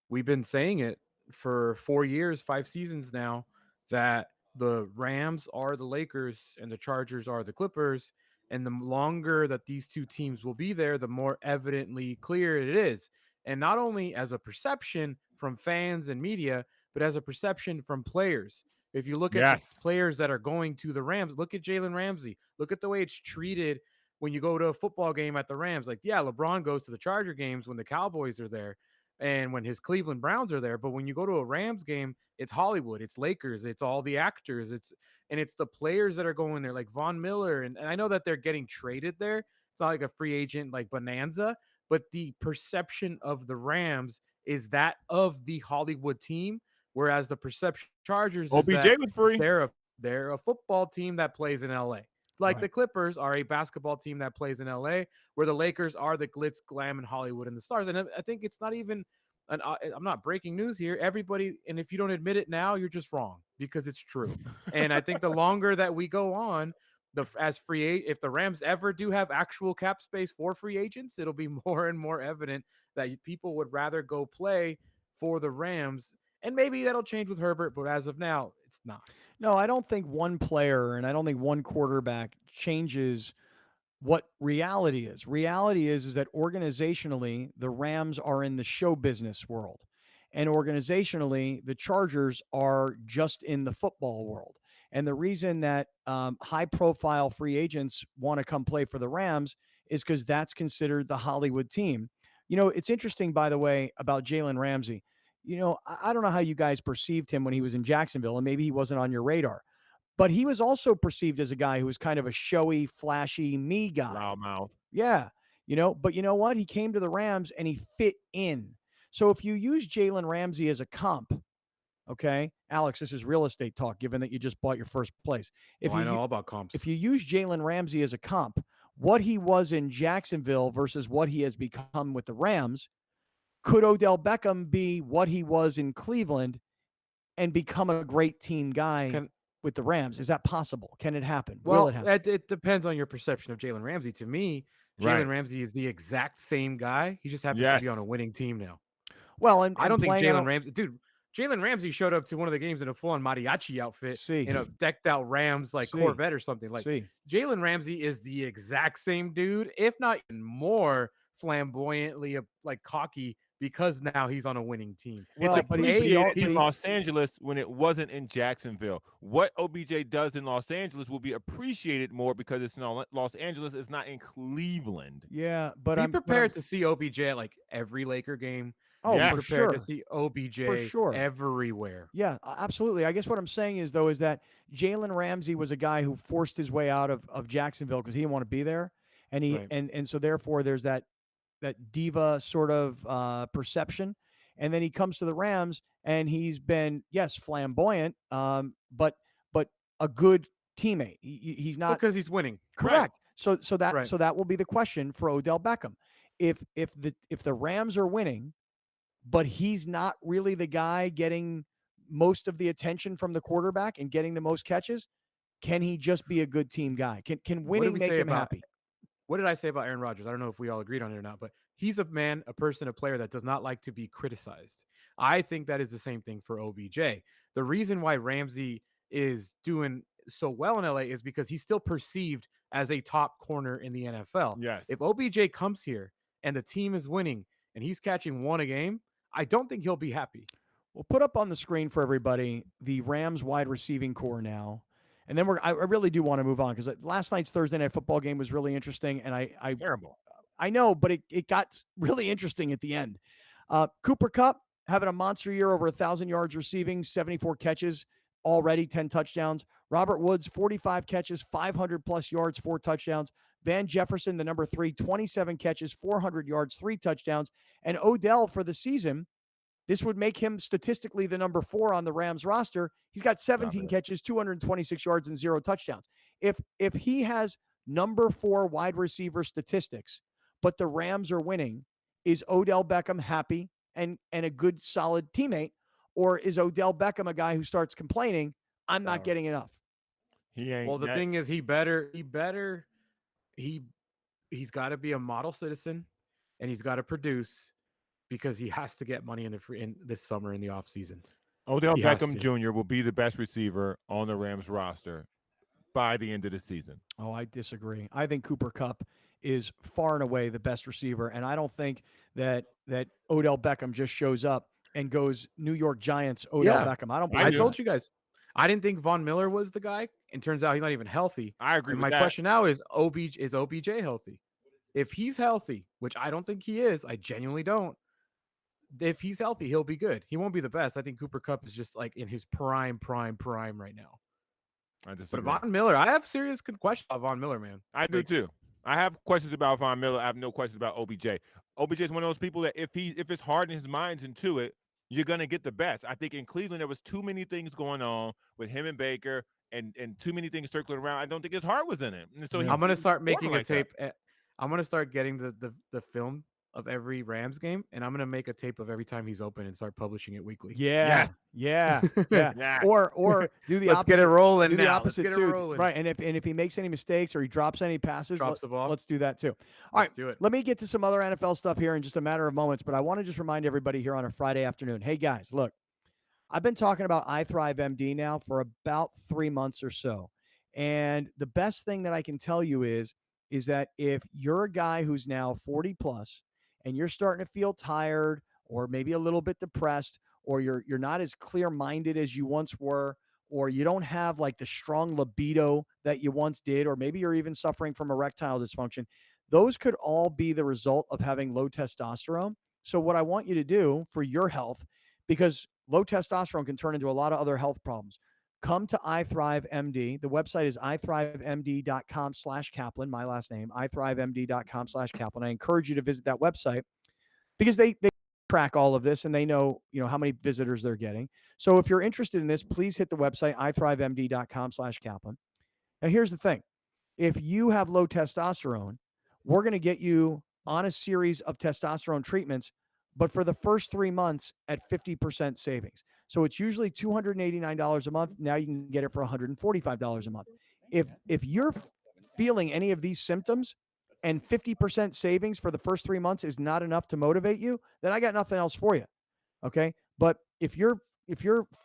We've been saying it for 4 years, 5 seasons now, that the Rams are the Lakers and the Chargers are the Clippers. And the longer that these two teams will be there, the more evidently clear it is. And not only as a perception from fans and media, but as a perception from players. If you look at the players that are going to the Rams, look at Jalen Ramsey. Look at the way it's treated when you go to a football game at the Rams. Like, yeah, LeBron goes to the Charger games when the Cowboys are there and when his Cleveland Browns are there. But when you go to a Rams game, it's Hollywood, it's Lakers, it's all the actors, it's the players that are going there, like Von Miller. And I know that they're getting traded there. It's not like a free agent like bonanza, but the perception of the Rams is that of the Hollywood team, whereas the perception Chargers is that was free. They're a football team that plays in LA. Like the Clippers are a basketball team that plays in LA, where the Lakers are the glitz, glam, and Hollywood and the stars. And I think it's not even I'm not breaking news here. Everybody, and if you don't admit it now, you're just wrong, because it's true. And I think the longer that we go on, if the Rams ever do have actual cap space for free agents, it'll be more and more evident that people would rather go play for the Rams. And maybe that'll change with Herbert, but as of now, it's not. No, I don't think one player and I don't think one quarterback changes what reality is. Reality is that organizationally, the Rams are in the show business world. And organizationally, the Chargers are just in the football world. And the reason that high-profile free agents want to come play for the Rams is because that's considered the Hollywood team. It's interesting, by the way, about Jalen Ramsey. I don't know how you guys perceived him when he was in Jacksonville, and maybe he wasn't on your radar. But he was also perceived as a guy who was kind of a showy, flashy, me guy. Loudmouth. Yeah. But you know what? He came to the Rams and he fit in. So if you use Jalen Ramsey as a comp, okay, Alex, this is real estate talk, given that you just bought your first place. I know all about comps. If you use Jalen Ramsey as a comp, what he was in Jacksonville versus what he has become with the Rams, could Odell Beckham be what he was in Cleveland and become a great team guy with the Rams? Is that possible? Can it happen? Will it happen? It depends on your perception of Jalen Ramsey. To me, Jalen Ramsey is the exact same guy. He just happens to be on a winning team now. Well, and I don't think Jalen Ramsey showed up to one of the games in a full-on mariachi outfit in a decked-out Rams Corvette or something. Jalen Ramsey is the exact same dude, if not even more flamboyantly cocky, because now he's on a winning team. It's appreciated in Los Angeles when it wasn't in Jacksonville. What OBJ does in Los Angeles will be appreciated more because it's in Los Angeles. It's not in Cleveland. Yeah, but be prepared to see OBJ at every Laker game. Oh, be for prepared sure. to see OBJ For sure. everywhere. Yeah, absolutely. I guess what I'm saying is that Jalen Ramsey was a guy who forced his way out of Jacksonville because he didn't want to be there. and he Right. and so therefore there's that diva sort of perception. And then he comes to the Rams, and he's been, yes, flamboyant, but a good teammate. He's not Because he's winning. correct. So Right. that will be the question for Odell Beckham. If the Rams are winning, but he's not really the guy getting most of the attention from the quarterback and getting the most catches, can he just be a good team guy? Can What did winning we make say him about happy? what did I say about Aaron Rodgers? I don't know if we all agreed on it or not, but he's a man, a person, a player that does not like to be criticized. I think that is the same thing for OBJ. The reason why Ramsey is doing so well in LA is because he's still perceived as a top corner in the NFL. Yes. If OBJ comes here and the team is winning and he's catching one a game, I don't think he'll be happy. We'll put up on the screen for everybody the Rams wide receiving core now. And then I really do want to move on because last night's Thursday night football game was really interesting. And I Terrible. I know, but it got really interesting at the end. Cooper Kupp having a monster year, over 1,000 yards receiving, 74 catches already, 10 touchdowns. Robert Woods, 45 catches, 500-plus yards, 4 touchdowns. Van Jefferson, the number 3, 27 catches, 400 yards, 3 touchdowns. And Odell for the season, this would make him statistically the number 4 on the Rams roster. He's got 17 catches, 226 yards, and 0 touchdowns. If he has number 4 wide receiver statistics, but the Rams are winning, is Odell Beckham happy and a good, solid teammate? Or is Odell Beckham a guy who starts complaining, I'm not getting enough? He ain't. Well, the thing is, he's got to be a model citizen, and he's got to produce because he has to get money in this summer in the offseason. Odell He has Beckham to. Jr. will be the best receiver on the Rams roster by the end of the season. Oh, I disagree. I think Cooper Kupp is far and away the best receiver, and I don't think that Odell Beckham just shows up and goes New York Giants Odell Beckham. I don't believe I that. told you guys. I didn't think Von Miller was the guy. And turns out he's not even healthy. I agree And with my that. question now is OBJ healthy? If he's healthy, which I don't think he is, I genuinely don't. If he's healthy, he'll be good. He won't be the best. I think Cooper Kupp is just like in his prime right now. I But disagree. Von Miller, I have serious questions about Von Miller, man. I do too. I have questions about Von Miller. I have no questions about OBJ. OBJ is one of those people that if it's hard and his mind's into it, you're gonna get the best. I think in Cleveland there was too many things going on with him and Baker, and too many things circling around. I don't think his heart was in it. And so I'm gonna start making a like that. tape. I'm gonna start getting the film of every Rams game, and I'm gonna make a tape of every time he's open and start publishing it weekly. Yeah. Yes. Or do the Let's opposite. get it rolling Do the now. Let's opposite get it too. rolling. Right. And if he makes any mistakes or he drops any passes, Drops the ball. let's do that too. All Let's right. do it. Let me get to some other NFL stuff here in just a matter of moments, but I want to just remind everybody here on a Friday afternoon. Hey guys, look, I've been talking about iThrive MD now for about 3 months or so. And the best thing that I can tell you is that if you're a guy who's now 40 plus and you're starting to feel tired or maybe a little bit depressed, or you're not as clear-minded as you once were, or you don't have like the strong libido that you once did, or maybe you're even suffering from erectile dysfunction, those could all be the result of having low testosterone. So what I want you to do for your health, because low testosterone can turn into a lot of other health problems, come to iThrive MD. The website is ithrivemd.com/Kaplan, my last name, ithrivemd.com/Kaplan. I encourage you to visit that website because they track all of this and they know how many visitors they're getting. So if you're interested in this, please hit the website ithrivemd.com/Kaplan. Now here's the thing. If you have low testosterone, we're going to get you on a series of testosterone treatments, but for the first 3 months at 50% savings. So it's usually $289 a month. Now you can get it for $145 a month. If you're feeling any of these symptoms and 50% savings for the first 3 months is not enough to motivate you, then I got nothing else for you. Okay. But if you're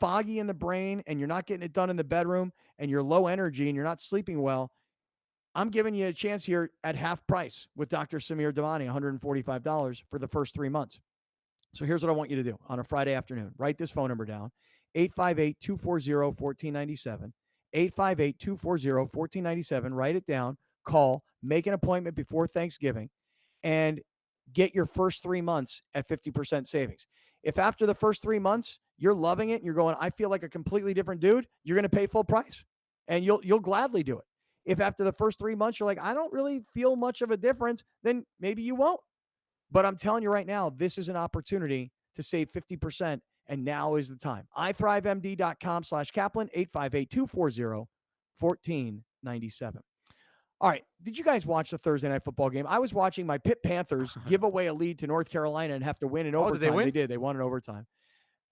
foggy in the brain and you're not getting it done in the bedroom and you're low energy and you're not sleeping well, I'm giving you a chance here at half price with Dr. Samir Damani, $145 for the first 3 months. So here's what I want you to do on a Friday afternoon. Write this phone number down, 858-240-1497, 858-240-1497. Write it down, call, make an appointment before Thanksgiving, and get your first 3 months at 50% savings. If after the first 3 months you're loving it and you're going, I feel like a completely different dude, you're going to pay full price and you'll gladly do it. If after the first 3 months you're like, I don't really feel much of a difference, then maybe you won't. But I'm telling you right now, this is an opportunity to save 50%, and now is the time. ithrivemd.com/Kaplan, 858-240-1497. All right. Did you guys watch the Thursday night football game? I was watching my Pitt Panthers give away a lead to North Carolina and have to win in overtime. Did they win? They did. They won in overtime.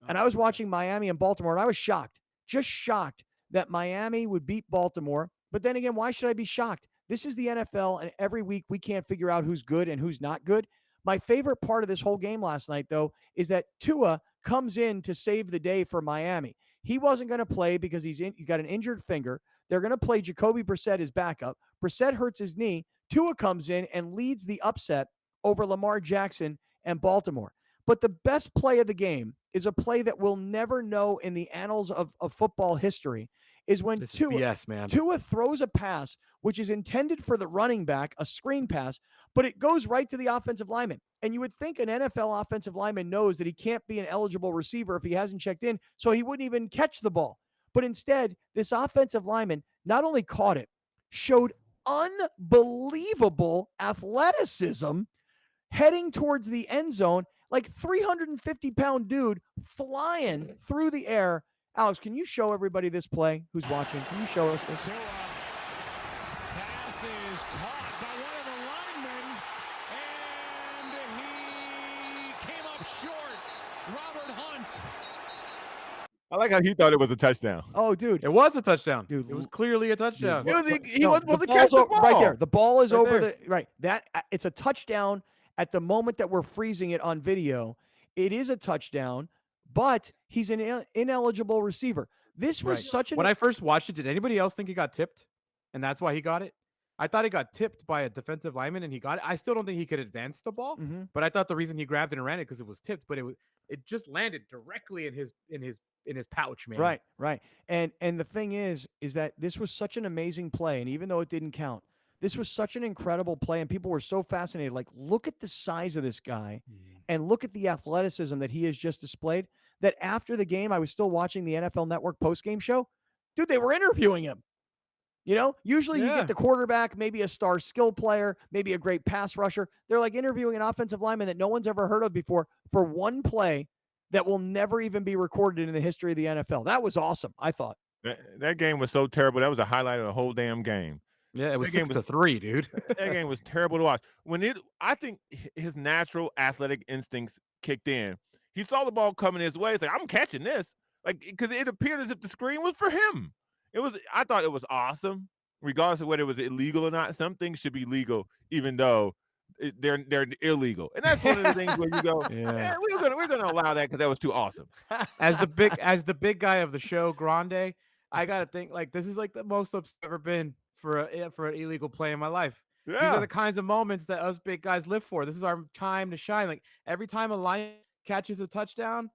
And I was watching Miami and Baltimore, and I was shocked, just shocked that Miami would beat Baltimore. But then again, why should I be shocked? This is the NFL, and every week we can't figure out who's good and who's not good. My favorite part of this whole game last night, though, is that Tua comes in to save the day for Miami. He wasn't going to play because he got an injured finger. They're going to play Jacoby Brissett as backup. Brissett hurts his knee. Tua comes in and leads the upset over Lamar Jackson and Baltimore. But the best play of the game is a play that we'll never know in the annals of football history, is when Tua throws a pass which is intended for the running back, a screen pass, but it goes right to the offensive lineman. And you would think an NFL offensive lineman knows that he can't be an eligible receiver if he hasn't checked in, so he wouldn't even catch the ball. But instead, this offensive lineman not only caught it, showed unbelievable athleticism heading towards the end zone, like 350-pound dude flying through the air. Alex, can you show everybody this play who's watching? Can you show us this? Pass is caught by one of the linemen, and he came up short. Robert Hunt. I like how he thought it was a touchdown. Oh, dude. It was a touchdown. Dude, it was clearly a touchdown. He wasn't supposed to ball's catch the ball. right there. The ball is Right over there. that it's a touchdown at the moment that we're freezing it on video. It is a touchdown, but he's an ineligible receiver. This was such an When I first watched it, did anybody else think he got tipped? And that's why he got it? I thought he got tipped by a defensive lineman and he got it. I still don't think he could advance the ball, but I thought the reason he grabbed it and ran it because it was tipped, but it just landed directly in his pouch, man. Right. And the thing is that this was such an amazing play, and even though it didn't count, this was such an incredible play, and people were so fascinated. Like, look at the size of this guy, and look at the athleticism that he has just displayed. That after the game, I was still watching the NFL Network postgame show. Dude, they were interviewing him. You know, usually you get the quarterback, maybe a star skill player, maybe a great pass rusher. They're like interviewing an offensive lineman that no one's ever heard of before for one play that will never even be recorded in the history of the NFL. That was awesome, I thought. That game was so terrible. That was a highlight of the whole damn game. Yeah, it was 6-3, dude. That game was terrible to watch. I think his natural athletic instincts kicked in. He saw the ball coming his way. He's like, I'm catching this. Like, because it appeared as if the screen was for him. I thought it was awesome, regardless of whether it was illegal or not. Some things should be legal, even though they're illegal. And that's one of the things where you go, we're gonna allow that because that was too awesome. As the big guy of the show, Grande, I gotta think like this is like the most upset I've ever been for an illegal play in my life. These are the kinds of moments that us big guys live for. This is our time to shine. Like every time a lion catches a touchdown,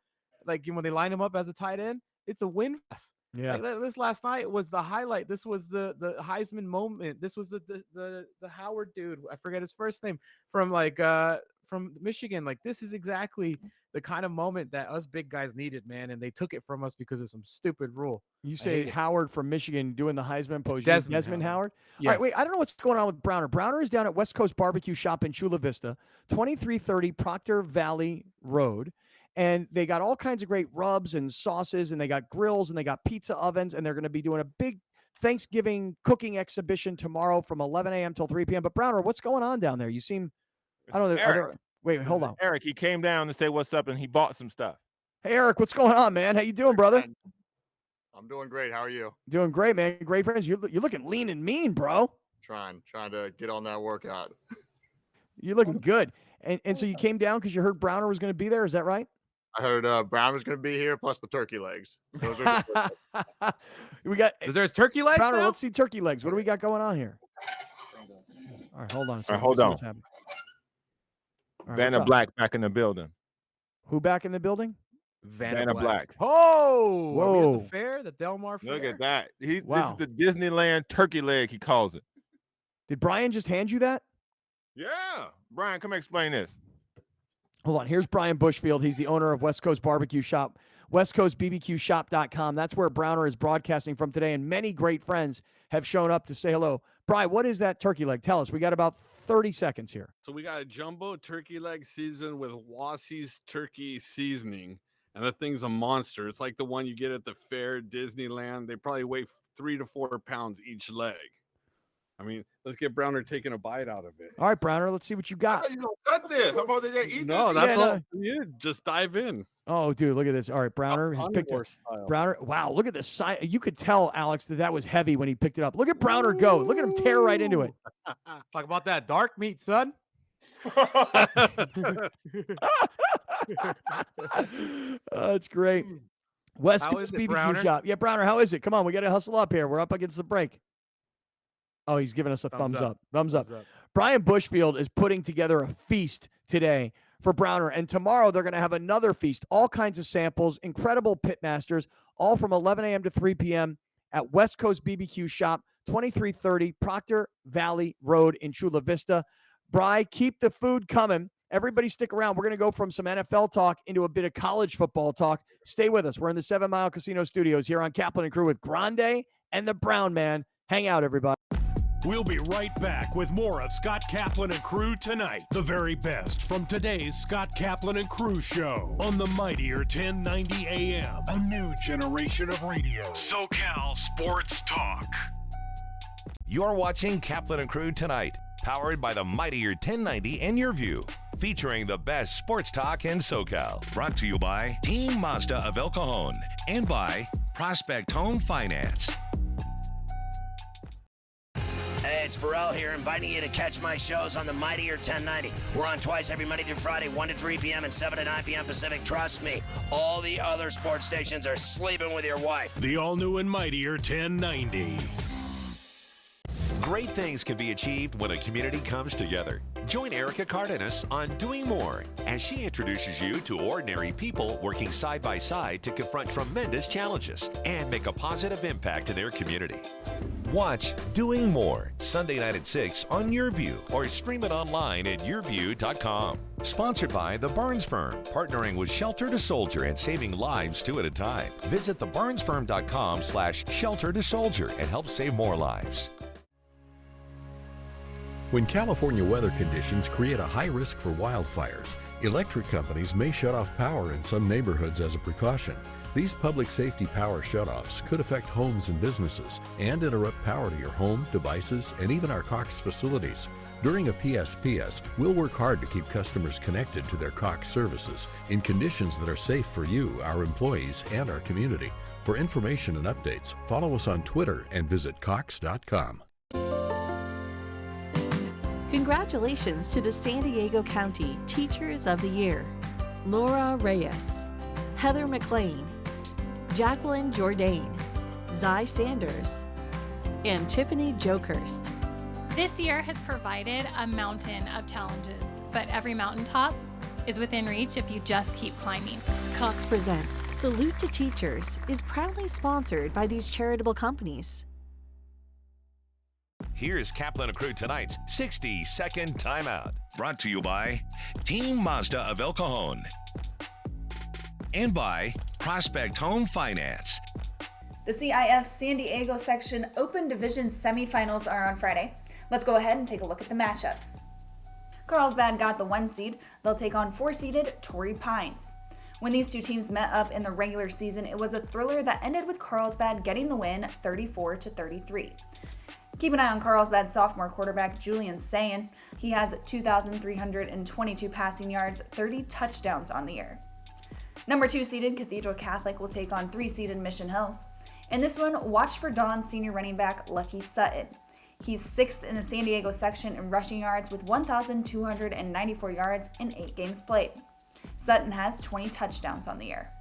like when they line him up as a tight end, it's a win fest. Yeah. Like, this last night was the highlight. This was the Heisman moment. This was the Howard dude. I forget his first name from Michigan. Like this is exactly the kind of moment that us big guys needed, man. And they took it from us because of some stupid rule. You say Howard from Michigan doing the Heisman pose. Desmond Howard? Yes. All right, wait, I don't know what's going on with Browner. Browner is down at West Coast Barbecue Shop in Chula Vista, 2330 Proctor Valley Road. And they got all kinds of great rubs and sauces, and they got grills, and they got pizza ovens, and they're going to be doing a big Thanksgiving cooking exhibition tomorrow from 11 a.m. till 3 p.m. But Browner, what's going on down there? You seem, I don't know. Eric. Wait, hold on. Eric, he came down to say what's up, and he bought some stuff. Hey, Eric, what's going on, man? How you doing, brother? I'm doing great. How are you? Doing great, man. Great friends. You're looking lean and mean, bro. Trying to get on that workout. You're looking good. And so you came down because you heard Browner was going to be there. Is that right? I heard Brown was going to be here, plus the turkey legs. Those are we got. Is there turkey legs? Browner, now? let's see turkey legs. What do we got going on here? All right, hold on. All right, hold on. Right, Vanna Black back in the building. Who back in the building? Vanna Black. Oh, whoa! Are we at the fair, the Del Mar Fair. Look at that. Wow. This is the Disneyland turkey leg, he calls it. Did Brian just hand you that? Yeah. Brian, come explain this. Hold on. Here's Brian Bushfield. He's the owner of West Coast Barbecue Shop. westcoastbbqshop.com. That's where Browner is broadcasting from today, and many great friends have shown up to say hello. Bri, what is that turkey leg? Tell us. We got about 30 seconds here. So we got a jumbo turkey leg seasoned with Wassie's turkey seasoning, and the thing's a monster. It's like the one you get at the fair, Disneyland. They probably weigh 3 to 4 pounds each leg. I mean, let's get Browner taking a bite out of it. All right, Browner, let's see what you got. You don't cut this. I'm about to eat No, this. that's all. Yeah, just dive in. Oh, dude, look at this. All right, Browner has picked up. Browner, wow, look at the size. You could tell, Alex, that was heavy when he picked it up. Look at Browner go. Look at him tear right into it. Talk about that dark meat, son. That's great. West How Coast is it, BBQ Browner? Shop. Yeah, Browner, how is it? Come on, we got to hustle up here. We're up against the break. Oh, he's giving us a thumbs up. Thumbs up. Brian Bushfield is putting together a feast today for Browner, and tomorrow they're going to have another feast. All kinds of samples, incredible pitmasters, all from 11 a.m. to 3 p.m. at West Coast BBQ Shop, 2330 Proctor Valley Road in Chula Vista. Bri, keep the food coming. Everybody stick around. We're going to go from some NFL talk into a bit of college football talk. Stay with us. We're in the 7 Mile Casino Studios here on Kaplan and Crew with Grande and the Brown Man. Hang out, everybody. We'll be right back with more of Scott Kaplan and Crew tonight. The very best from today's Scott Kaplan and Crew show on the mightier 1090 AM. A new generation of radio. SoCal Sports Talk. You're watching Kaplan and Crew tonight, powered by the mightier 1090 and Your View, featuring the best sports talk in SoCal. Brought to you by Team Mazda of El Cajon and by Prospect Home Finance. Hey, it's Pharrell here, inviting you to catch my shows on the mightier 1090. We're on twice every Monday through Friday, 1 to 3 p.m. and 7 to 9 p.m. Pacific. Trust me, all the other sports stations are sleeping with your wife. The all-new and mightier 1090. Great things can be achieved when a community comes together. Join Erica Cardenas on Doing More as she introduces you to ordinary people working side by side to confront tremendous challenges and make a positive impact in their community. Watch Doing More Sunday night at 6 on Your View or stream it online at yourview.com. Sponsored by The Barnes Firm, partnering with Shelter to Soldier and saving lives 2 at a time. Visit thebarnesfirm.com/shelter to soldier and help save more lives. When California weather conditions create a high risk for wildfires, electric companies may shut off power in some neighborhoods as a precaution. These public safety power shutoffs could affect homes and businesses and interrupt power to your home, devices, and even our Cox facilities. During a PSPS, we'll work hard to keep customers connected to their Cox services in conditions that are safe for you, our employees, and our community. For information and updates, follow us on Twitter and visit cox.com. Congratulations to the San Diego County Teachers of the Year, Laura Reyes, Heather McLean, Jacqueline Jourdain, Zy Sanders, and Tiffany Jokerst. This year has provided a mountain of challenges, but every mountaintop is within reach if you just keep climbing. Cox Presents Salute to Teachers is proudly sponsored by these charitable companies. Here's Kaplan and Crew tonight's 60-second timeout. Brought to you by Team Mazda of El Cajon and by Prospect Home Finance. The CIF San Diego section Open Division semifinals are on Friday. Let's go ahead and take a look at the matchups. Carlsbad got the 1 seed. They'll take on 4-seeded Torrey Pines. When these two teams met up in the regular season, it was a thriller that ended with Carlsbad getting the win 34-33. Keep an eye on Carlsbad sophomore quarterback Julian Sayin. He has 2,322 passing yards, 30 touchdowns on the year. Number 2 seeded Cathedral Catholic will take on 3-seeded Mission Hills. In this one, watch for Dawn senior running back Lucky Sutton. He's 6th in the San Diego section in rushing yards with 1,294 yards in 8 games played. Sutton has 20 touchdowns on the year.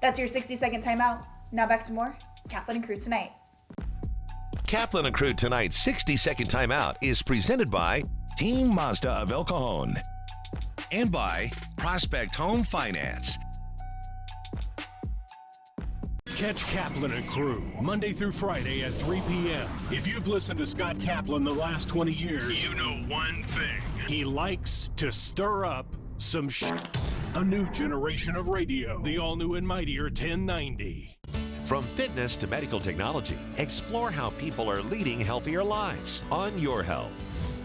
That's your 60-second timeout. Now back to more Kaplan and Crew tonight. Kaplan and Crew tonight's 60-second timeout is presented by Team Mazda of El Cajon and by Prospect Home Finance. Catch Kaplan and Crew Monday through Friday at 3 p.m. If you've listened to Scott Kaplan the last 20 years, you know one thing. He likes to stir up some A new generation of radio. The all-new and mightier 1090. From fitness to medical technology, explore how people are leading healthier lives on Your Health.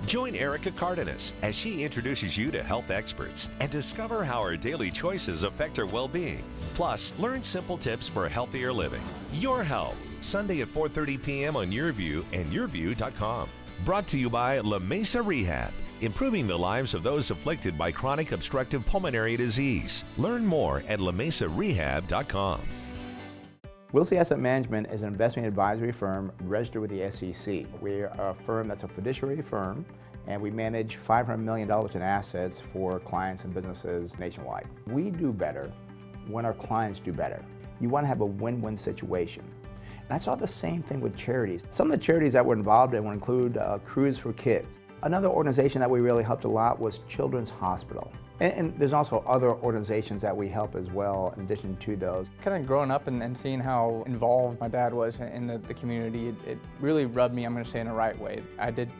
Join Erica Cardenas as she introduces you to health experts and discover how our daily choices affect our well-being. Plus, learn simple tips for healthier living. Your Health, Sunday at 4:30 p.m. on YourView and YourView.com. Brought to you by La Mesa Rehab, improving the lives of those afflicted by chronic obstructive pulmonary disease. Learn more at LaMesaRehab.com. Wilsey Asset Management is an investment advisory firm registered with the SEC. We're a firm that's a fiduciary firm, and we manage $500 million in assets for clients and businesses nationwide. We do better when our clients do better. You want to have a win-win situation. And I saw the same thing with charities. Some of the charities that we're involved in would include Cruise for Kids. Another organization that we really helped a lot was Children's Hospital. And there's also other organizations that we help as well in addition to those. Kind of growing up and seeing how involved my dad was in the community, it really rubbed me, I'm going to say, in the right way. I did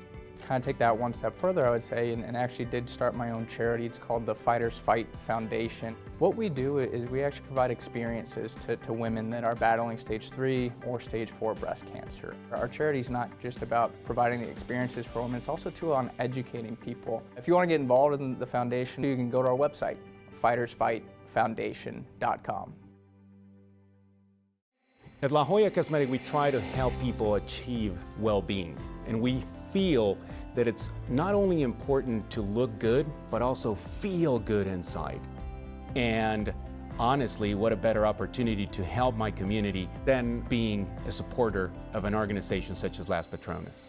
kind of take that one step further, I would say, and actually did start my own charity. It's called the Fighters Fight Foundation. What we do is we actually provide experiences to women that are battling stage 3 or stage 4 breast cancer. Our charity is not just about providing the experiences for women, it's also too on educating people. If you want to get involved in the foundation, you can go to our website, fightersfightfoundation.com. At La Jolla Cosmetic, we try to help people achieve well-being, and we feel that it's not only important to look good, but also feel good inside. And honestly, what a better opportunity to help my community than being a supporter of an organization such as Las Patronas.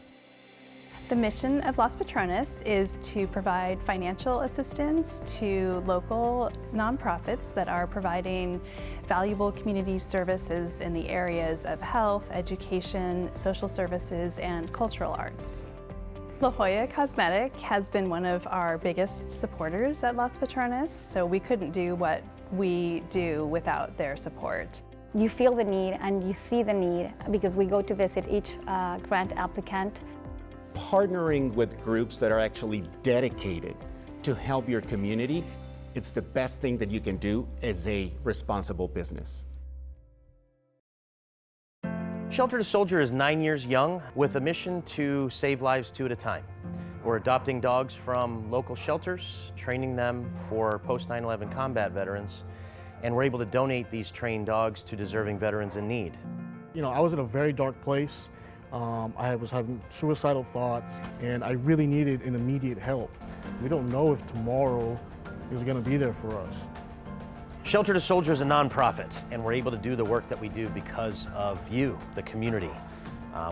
The mission of Las Patronas is to provide financial assistance to local nonprofits that are providing valuable community services in the areas of health, education, social services, and cultural arts. La Jolla Cosmetic has been one of our biggest supporters at Las Patronas, so we couldn't do what we do without their support. You feel the need and you see the need because we go to visit each grant applicant. Partnering with groups that are actually dedicated to help your community, it's the best thing that you can do as a responsible business. Shelter to Soldier is 9 years young with a mission to save lives 2 at a time. We're adopting dogs from local shelters, training them for post 9/11 combat veterans, and we're able to donate these trained dogs to deserving veterans in need. You know, I was in a very dark place. I was having suicidal thoughts, and I really needed an immediate help. We don't know if tomorrow is going to be there for us. Shelter to Soldier is a nonprofit, and we're able to do the work that we do because of you, the community.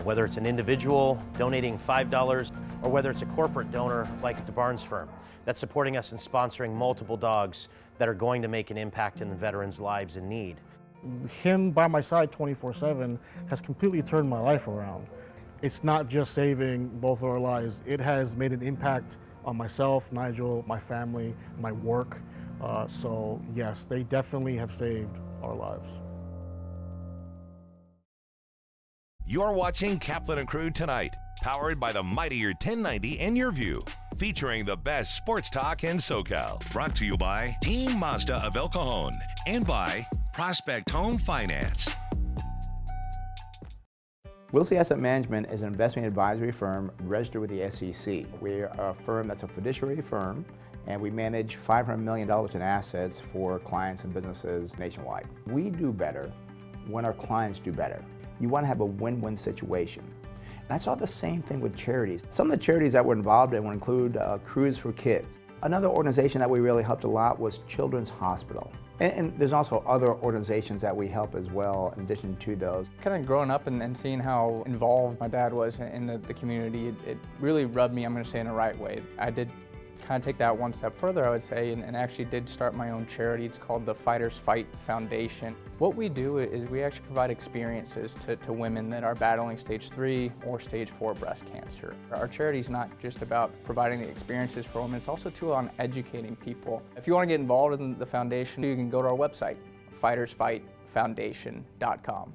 Whether it's an individual donating $5 or whether it's a corporate donor like the Barnes firm that's supporting us and sponsoring multiple dogs that are going to make an impact in the veterans' lives in need. Him by my side 24/7 has completely turned my life around. It's not just saving both of our lives, it has made an impact on myself, Nigel, my family, my work. So yes, they definitely have saved our lives. You're watching Kaplan and Crew tonight, powered by the mightier 1090 and YourView, featuring the best sports talk in SoCal. Brought to you by Team Mazda of El Cajon and by Prospect Home Finance. Wilsey Asset Management is an investment advisory firm registered with the SEC. We're a firm that's a fiduciary firm, and we manage $500 million in assets for clients and businesses nationwide. We do better when our clients do better. You want to have a win-win situation. And I saw the same thing with charities. Some of the charities that we're involved in would include Cruise for Kids. Another organization that we really helped a lot was Children's Hospital. And there's also other organizations that we help as well in addition to those. Kind of growing up and seeing how involved my dad was in the community, it really rubbed me, I'm going to say, in the right way. I did kind of take that one step further, I would say, and actually did start my own charity. It's called the Fighters Fight Foundation. What we do is we actually provide experiences to women that are battling stage 3 or stage 4 breast cancer. Our charity is not just about providing the experiences for women, it's also too on educating people. If you want to get involved in the foundation, you can go to our website, fightersfightfoundation.com.